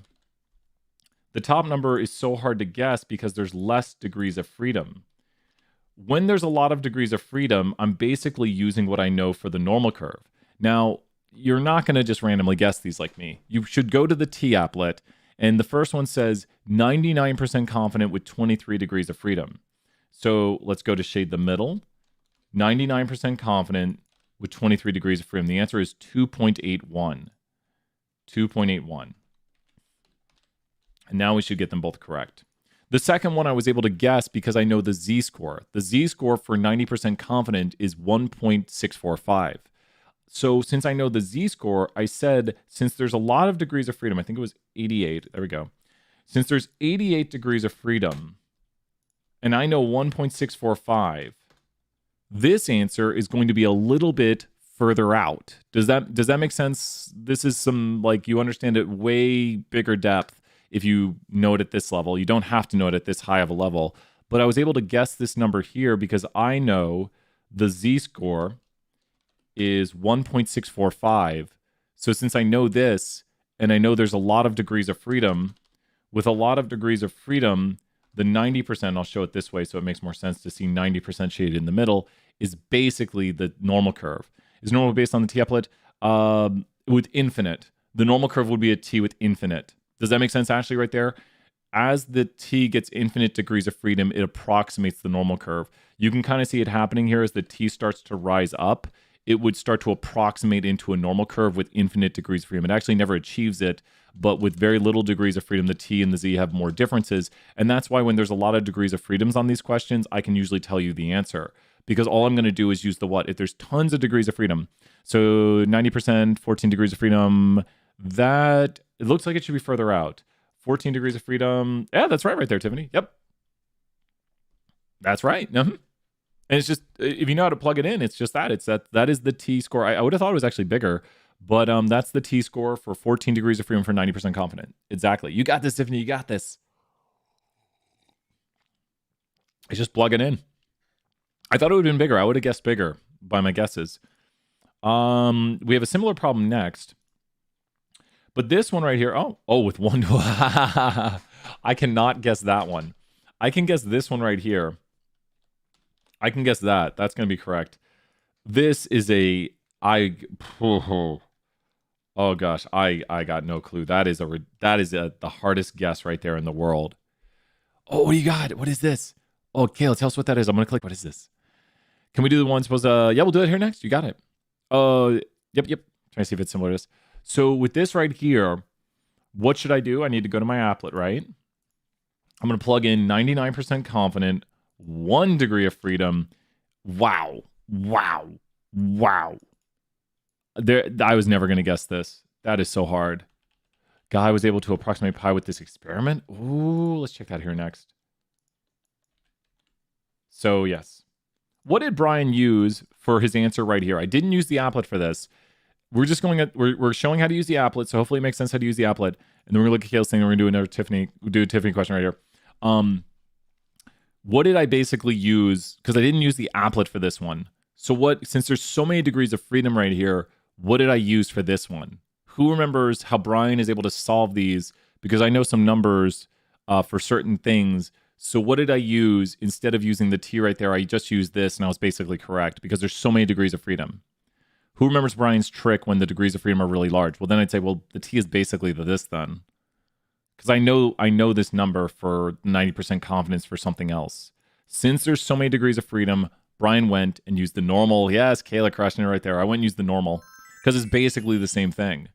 the top number is so hard to guess because there's less degrees of freedom. When there's a lot of degrees of freedom, I'm basically using what I know for the normal curve. Now, you're not going to just randomly guess these like me. You should go to the T-applet, and the first one says 99% confident with 23 degrees of freedom. So let's go to shade the middle. 99% confident with 23 degrees of freedom. The answer is 2.81. 2.81. And now we should get them both correct. The second one I was able to guess because I know the Z-score. The Z-score for 90% confident is 1.645. So since I know the Z-score, I said, since there's a lot of degrees of freedom, I think it was 88. There we go. Since there's 88 degrees of freedom, and I know 1.645, this answer is going to be a little bit further out. Does that make sense? This is some, you understand it way bigger depth if you know it at this level. You don't have to know it at this high of a level. But I was able to guess this number here because I know the Z-score is 1.645. So since I know this, and I know there's a lot of degrees of freedom, with a lot of degrees of freedom, the 90%, I'll show it this way so it makes more sense to see 90% shaded in the middle, is basically the normal curve. Is normal based on the T-applet? With infinite. The normal curve would be a T with infinite. Does that make sense, Ashley, right there? As the T gets infinite degrees of freedom, it approximates the normal curve. You can kind of see it happening here as the T starts to rise up. It would start to approximate into a normal curve with infinite degrees of freedom. It actually never achieves it, but with very little degrees of freedom, the T and the Z have more differences. And that's why when there's a lot of degrees of freedoms on these questions, I can usually tell you the answer. Because all I'm going to do is use the what. If there's tons of degrees of freedom, so 90%, 14 degrees of freedom, that it looks like it should be further out. 14 degrees of freedom. Yeah, that's right there, Tiffany. Yep. That's right. And it's just, if you know how to plug it in, it's just that. It's that is the T-score. I would have thought it was actually bigger, but that's the T-score for 14 degrees of freedom for 90% confident. Exactly. You got this, Tiffany. You got this. It's just plug it in. I thought it would have been bigger. I would have guessed bigger by my guesses. We have a similar problem next. But this one right here, with one. I cannot guess that one. I can guess this one right here. I can guess that. That's going to be correct. This is oh gosh, I got no clue. That is the hardest guess right there in the world. Oh, what do you got? What is this? Oh, Kayla, tell us what that is. I'm going to click. What is this? Can we do the one supposed yeah, we'll do it here next. You got it. Yep. Trying to see if it's similar to this. So with this right here, what should I do? I need to go to my applet, right? I'm going to plug in 99% confident, 1 degree of freedom. Wow. I was never going to guess this. That is so hard. Guy was able to approximate pi with this experiment. Ooh, let's check that here next. So yes. What did Brian use for his answer right here? I didn't use the applet for this. We're just we're showing how to use the applet, so hopefully it makes sense how to use the applet. And then we're gonna look at Kale's thing, and we're gonna do another Tiffany question right here. What did I basically use? Because I didn't use the applet for this one. So since there's so many degrees of freedom right here, what did I use for this one? Who remembers how Brian is able to solve these? Because I know some numbers for certain things. So what did I use instead of using the T right there? I just used this, and I was basically correct because there's so many degrees of freedom. Who remembers Brian's trick when the degrees of freedom are really large? Well, then I'd say, well, the T is basically this then. Because I know this number for 90% confidence for something else. Since there's so many degrees of freedom, Brian went and used the normal. Yes, Kayla crushing it right there. I went and used the normal because it's basically the same thing.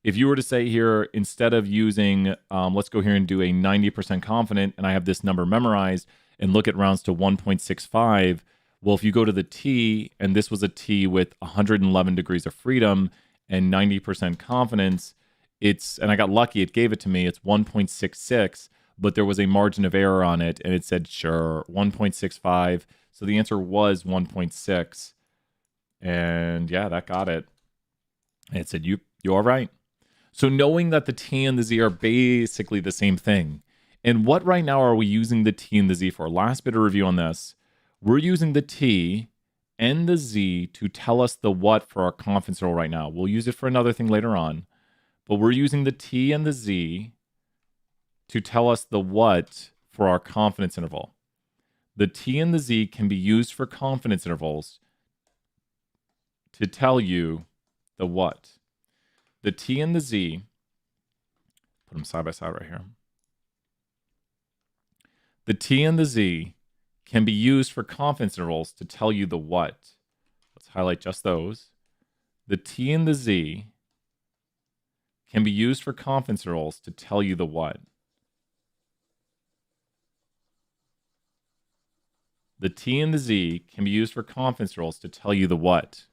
If you were to say here, instead of using, let's go here and do a 90% confident, and I have this number memorized, and look at rounds to 1.65, well, if you go to the T, and this was a T with 111 degrees of freedom and 90% confidence, and I got lucky, it gave it to me, it's 1.66, but there was a margin of error on it, and it said, sure, 1.65. So the answer was 1.6. And yeah, that got it. And it said, you are right. So knowing that the T and the Z are basically the same thing. And what right now are we using the T and the Z for? Last bit of review on this. We're using the T and the Z to tell us the what for our confidence interval right now. We'll use it for another thing later on. But we're using the T and the Z to tell us the what for our confidence interval. The T and the Z can be used for confidence intervals to tell you the what. The T and the Z, put them side by side right here. The T and the Z can be used for confidence intervals to tell you the what. Let's highlight just those. The T and the Z can be used for confidence intervals to tell you the what. The T and the Z can be used for confidence intervals to tell you the what.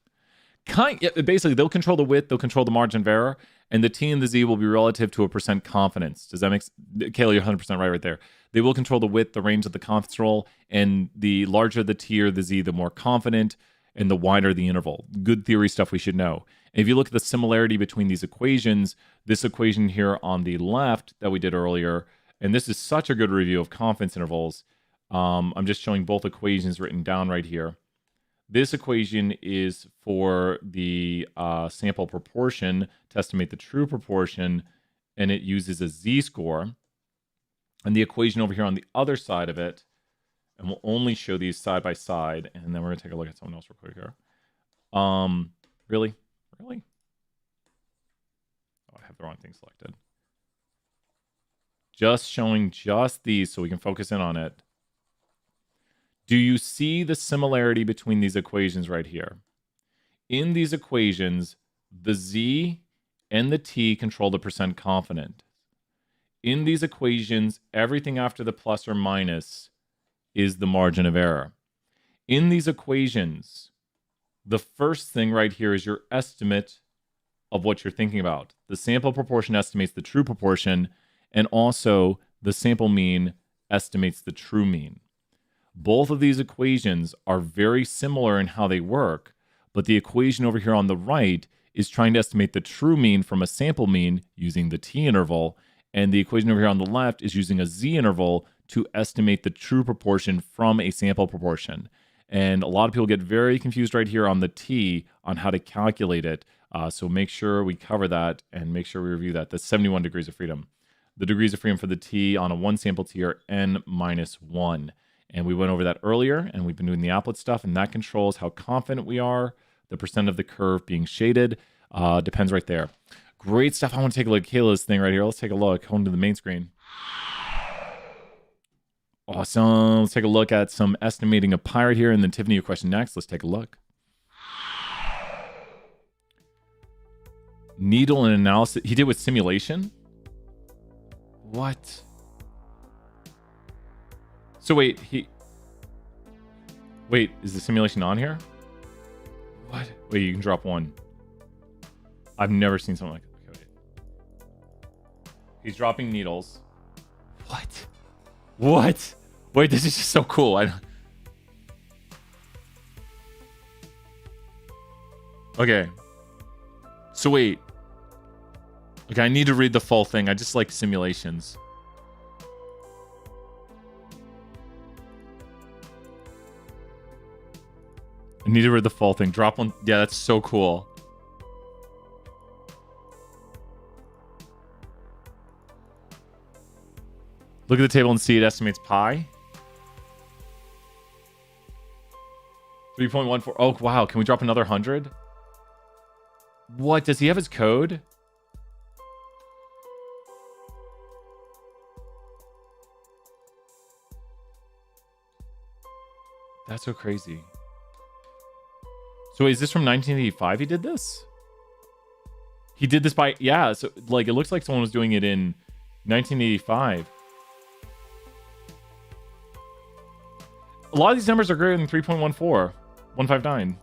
Basically, they'll control the width, they'll control the margin of error, and the T and the Z will be relative to a % confidence. Does that make sense? Kayla, you're 100% right there. They will control the width, the range of the confidence interval, and the larger the T or the Z, the more confident, and the wider the interval. Good theory stuff we should know. And if you look at the similarity between these equations, this equation here on the left that we did earlier, and this is such a good review of confidence intervals. I'm just showing both equations written down right here. This equation is for the sample proportion to estimate the true proportion, and it uses a z-score. And the equation over here on the other side of it, and we'll only show these side by side, and then we're going to take a look at something else real quick here. Really? Oh, I have the wrong thing selected. Just showing just these so we can focus in on it. Do you see the similarity between these equations right here? In these equations, the Z and the T control the % confident. In these equations, everything after the plus or minus is the margin of error. In these equations, the first thing right here is your estimate of what you're thinking about. The sample proportion estimates the true proportion, and also the sample mean estimates the true mean. Both of these equations are very similar in how they work, but the equation over here on the right is trying to estimate the true mean from a sample mean using the t-interval, and the equation over here on the left is using a z-interval to estimate the true proportion from a sample proportion. And a lot of people get very confused right here on the t on how to calculate it, so make sure we cover that and make sure we review that. That's 71 degrees of freedom. The degrees of freedom for the t on a one sample t are n minus 1. And we went over that earlier, and we've been doing the applet stuff, and that controls how confident we are. The percent of the curve being shaded depends right there. Great stuff. I want to take a look at Kayla's thing right here. Let's take a look. Home to the main screen. Awesome. Let's take a look at some estimating of pi right here, and then Tiffany, your question next. Let's take a look. Needle and analysis. He did with simulation? What? So wait, wait, is the simulation on here? What? Wait, you can drop one. I've never seen something like that. Okay, wait. He's dropping needles. What? What? Wait, this is just so cool. Okay. So wait. Okay, I need to read the full thing. I just like simulations. I need to read the full thing. Drop one. Yeah, that's so cool. Look at the table and see it estimates pi. 3.14. Oh, wow. Can we drop another 100? What? Does he have his code? That's so crazy. So wait, is this from 1985 he did this? He did this by, yeah, so like it looks like someone was doing it in 1985. A lot of these numbers are greater than 3.14, 159.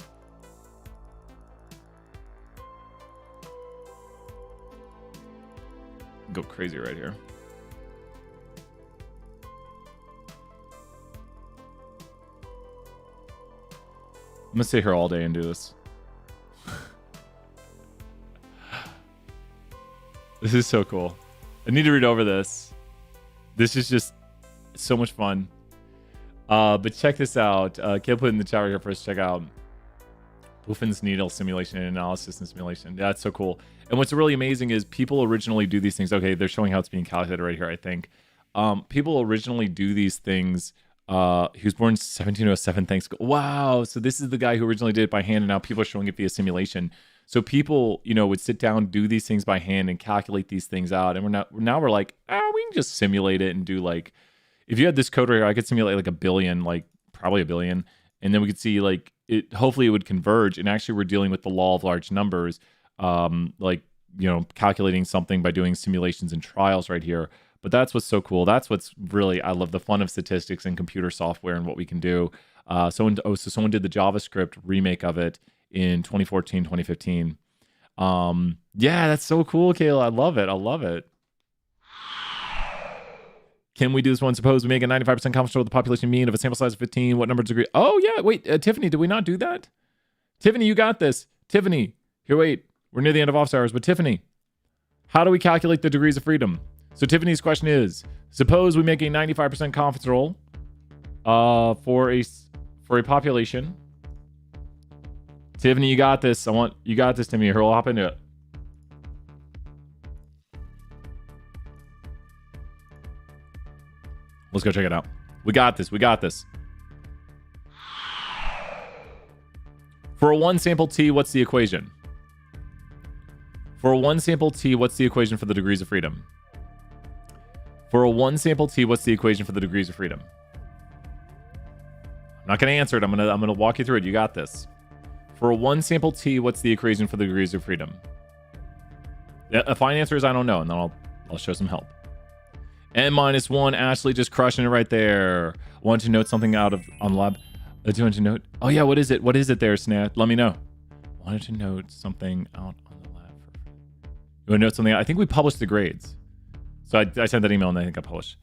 Go crazy right here. I'm gonna stay here all day and do this. This is so cool. I need to read over this. This is just so much fun. But check this out. Caleb put in the chat right here for us to check out. Puffin's needle simulation and analysis and simulation. Yeah, it's so cool. And what's really amazing is people originally do these things. Okay, they're showing how it's being calculated right here, I think. People originally do these things. He was born 1707. Thanks. Wow. So this is the guy who originally did it by hand, and now people are showing it via simulation. So people, you know, would sit down, do these things by hand, and calculate these things out. And we're like, we can just simulate it and do like, if you had this code right here, I could simulate like a billion, like probably a billion, and then we could see like it. Hopefully, it would converge. And actually, we're dealing with the law of large numbers, like you know, calculating something by doing simulations and trials right here. But that's what's so cool. That's what's really, I love the fun of statistics and computer software and what we can do. So someone did the JavaScript remake of it in 2014, 2015. Yeah, that's so cool, Kayla. I love it. I love it. Can we do this one? Suppose we make a 95% confidence with the population mean of a sample size of 15. What number degree? Oh, yeah. Wait, Tiffany, did we not do that? Tiffany, you got this. Tiffany, here, wait. We're near the end of office hours, but Tiffany, how do we calculate the degrees of freedom? So Tiffany's question is, suppose we make a 95% confidence roll for a population. Tiffany, you got this. You got this, Tiffany. We'll hop into it. Let's go check it out. We got this. We got this. For a one sample t, what's the equation? For a one sample t, what's the equation for the degrees of freedom? For a one sample t, what's the equation for the degrees of freedom? I'm not going to answer it. I'm going to walk you through it. You got this. For a one sample t, what's the equation for the degrees of freedom? A fine answer is I don't know, and then I'll show some help. N-1, Ashley just crushing it right there. Want to note something out of on the lab? Do you want to note? Oh yeah, what is it? What is it there, Snap? Let me know. Wanted to note something out on the lab. You want to note something? I think we published the grades. So I sent that email and I think I published.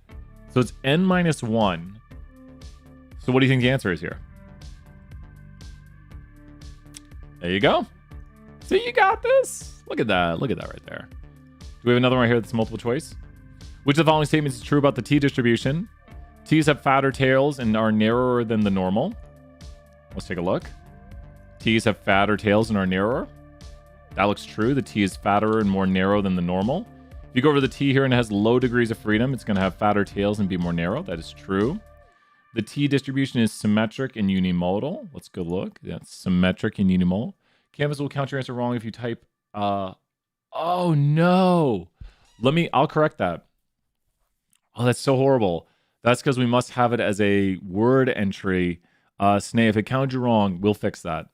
So it's N-1 So what do you think the answer is here? There you go. So you got this. Look at that. Look at that right there. Do we have another one right here that's multiple choice? Which of the following statements is true about the T distribution? T's have fatter tails and are narrower than the normal. Let's take a look. T's have fatter tails and are narrower. That looks true. The T is fatter and more narrow than the normal. If you go over the T here and it has low degrees of freedom, it's going to have fatter tails and be more narrow. That is true. The T distribution is symmetric and unimodal. Let's go look. That's symmetric and unimodal. Canvas will count your answer wrong if you type, oh no. I'll correct that. Oh, that's so horrible. That's because we must have it as a word entry. Snay, if it counted you wrong, we'll fix that.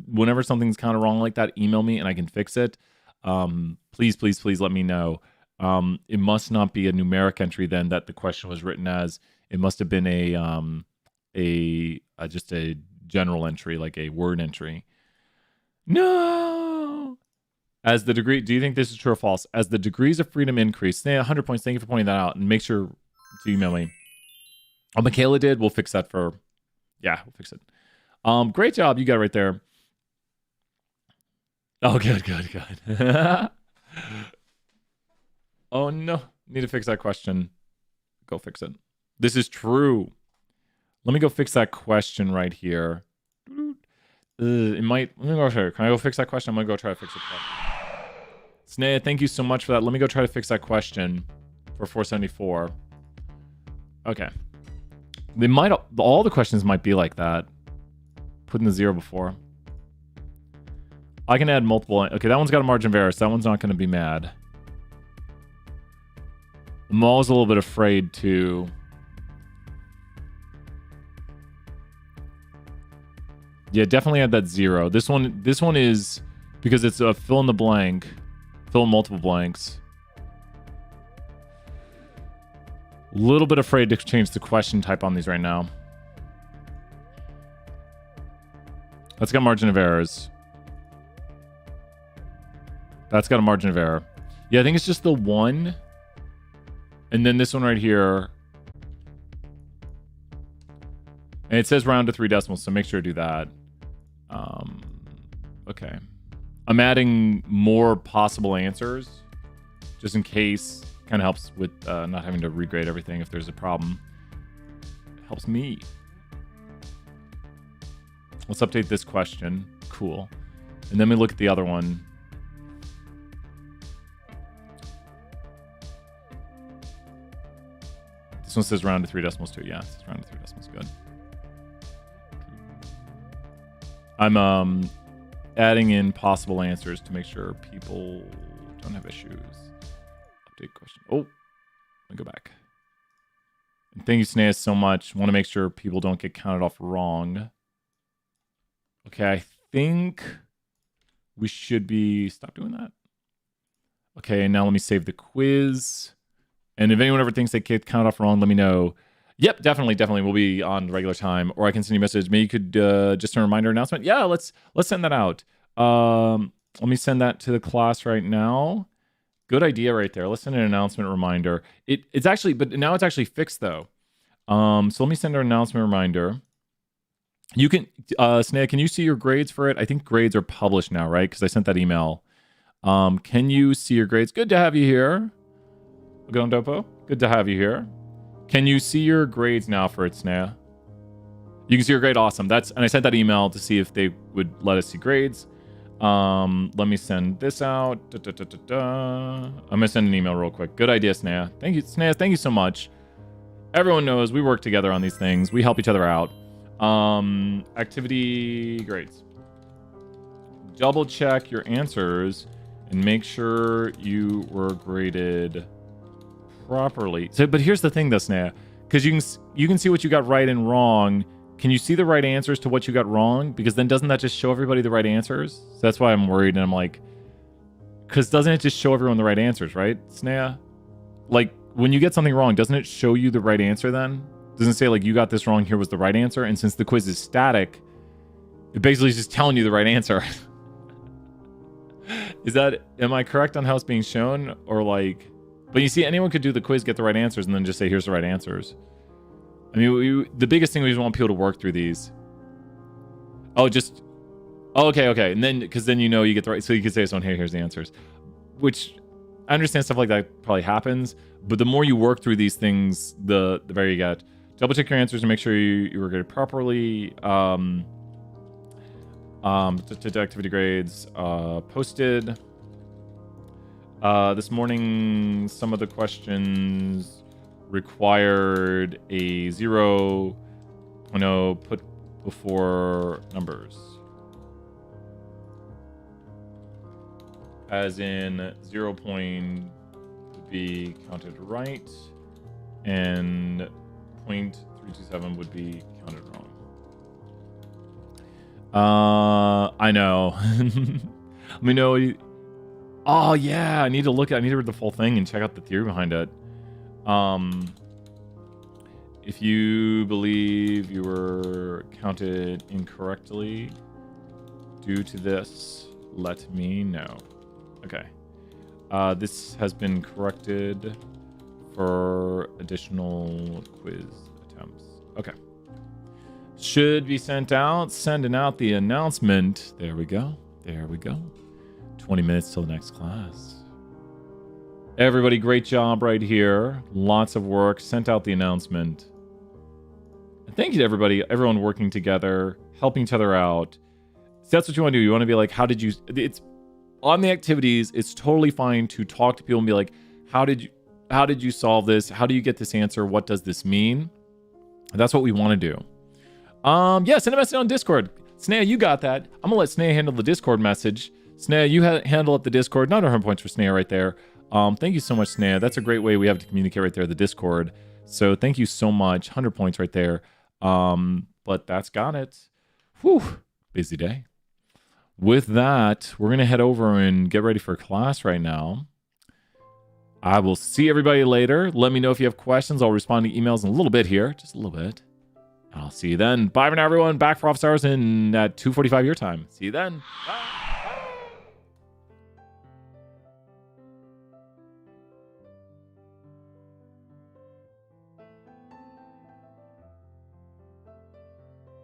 Whenever something's counted wrong like that, email me and I can fix it. Please, please, please let me know. It must not be a numeric entry then that the question was written as. It must have been just a general entry, like a word entry. No. As the degree, do you think this is true or false? As the degrees of freedom increase, 100 points. Thank you for pointing that out, and make sure to email me. Oh, Michaela did. We'll fix that we'll fix it. Great job. You got it right there. Oh, good. Oh no, need to fix that question. Go fix it. This is true. Let me go fix that question right here. Let me go try. Can I go fix that question? I'm gonna go try to fix it. Snea, thank you so much for that. Let me go try to fix that question for 474. Okay. All the questions might be like that. Putting the 0 before. I can add multiple. Okay, that one's got a margin of error, so that one's not going to be mad. I'm always a little bit afraid to... Yeah, definitely add that 0. This one is because it's a fill in the blank, fill in multiple blanks. A little bit afraid to change the question type on these right now. That's got margin of errors. That's got a margin of error. Yeah, I think it's just the 1. And then this one right here. And it says round to 3 decimals, so make sure to do that. Okay. I'm adding more possible answers, just in case. Kind of helps with not having to regrade everything if there's a problem. It helps me. Let's update this question. Cool. And then we look at the other one. This one says round to 3 decimals too. Yeah, it says round to 3 decimals. Good. I'm adding in possible answers to make sure people don't have issues. Update question. Oh, let me go back. And thank you, Snea, so much. Want to make sure people don't get counted off wrong. Okay, I think we should be... Stop doing that. Okay, now let me save the quiz. And if anyone ever thinks they get counted off wrong, let me know. Yep, definitely. We'll be on regular time. Or I can send you a message. Maybe you could just a reminder announcement. Yeah, let's send that out. Let me send that to the class right now. Good idea right there. Let's send an announcement reminder. It's actually, but now it's actually fixed though. So let me send an announcement reminder. You can, Snea, can you see your grades for it? I think grades are published now, right? Because I sent that email. Can you see your grades? Good to have you here. Good on Dopo. Good to have you here. Can you see your grades now for it, Snea? You can see your grade. Awesome. And I sent that email to see if they would let us see grades. Let me send this out. I'm gonna send an email real quick. Good idea, Snea. Thank you, Snea. Thank you so much. Everyone knows we work together on these things. We help each other out. Activity grades. Double check your answers and make sure you were graded properly. So, but here's the thing, though, Snea, because you can see what you got right and wrong. Can you see the right answers to what you got wrong? Because then doesn't that just show everybody the right answers? So that's why I'm worried, and I'm like, because doesn't it just show everyone the right answers, right, Snea? Like, when you get something wrong, doesn't it show you the right answer then? Doesn't it say, like, you got this wrong, here was the right answer? And since the quiz is static, it basically is just telling you the right answer. Am I correct on how it's being shown? Or like, but you see, anyone could do the quiz, get the right answers, and then just say, here's the right answers. I mean, the biggest thing we just want people to work through these. Oh, just... Oh, okay. And then, because then you know you get the right... So you can say, so here's the answers. Which, I understand stuff like that probably happens, but the more you work through these things, the better you get. Double check your answers and make sure you were graded properly. Activity grades posted. This morning, some of the questions required a 0.0 put before numbers. As in 0 point would be counted right and 0.327 would be counted wrong. I know. Let me know. Oh yeah, I need to read the full thing and check out the theory behind it. If you believe you were counted incorrectly due to this, let me know. Okay. This has been corrected for additional quiz attempts. Okay. Should be sent out. Sending out the announcement. There we go. 20 minutes till the next class. Everybody, great job right here. Lots of work. Sent out the announcement. And thank you to everyone working together, helping each other out. So that's what you want to do. You want to be like, how did you... It's on the activities, it's totally fine to talk to people and be like, how did you solve this? How do you get this answer? What does this mean? And that's what we want to do. Yeah, send a message on Discord. Snea, you got that. I'm going to let Snea handle the Discord message. Snea, you handle up the Discord. 900 points for Snea right there. Thank you so much, Snea. That's a great way we have to communicate right there, the Discord. So thank you so much. 100 points right there. But that's got it. Whew. Busy day. With that, we're going to head over and get ready for class right now. I will see everybody later. Let me know if you have questions. I'll respond to emails in a little bit here. Just a little bit. I'll see you then. Bye for now, everyone. Back for office hours at 2:45 your time. See you then. Bye.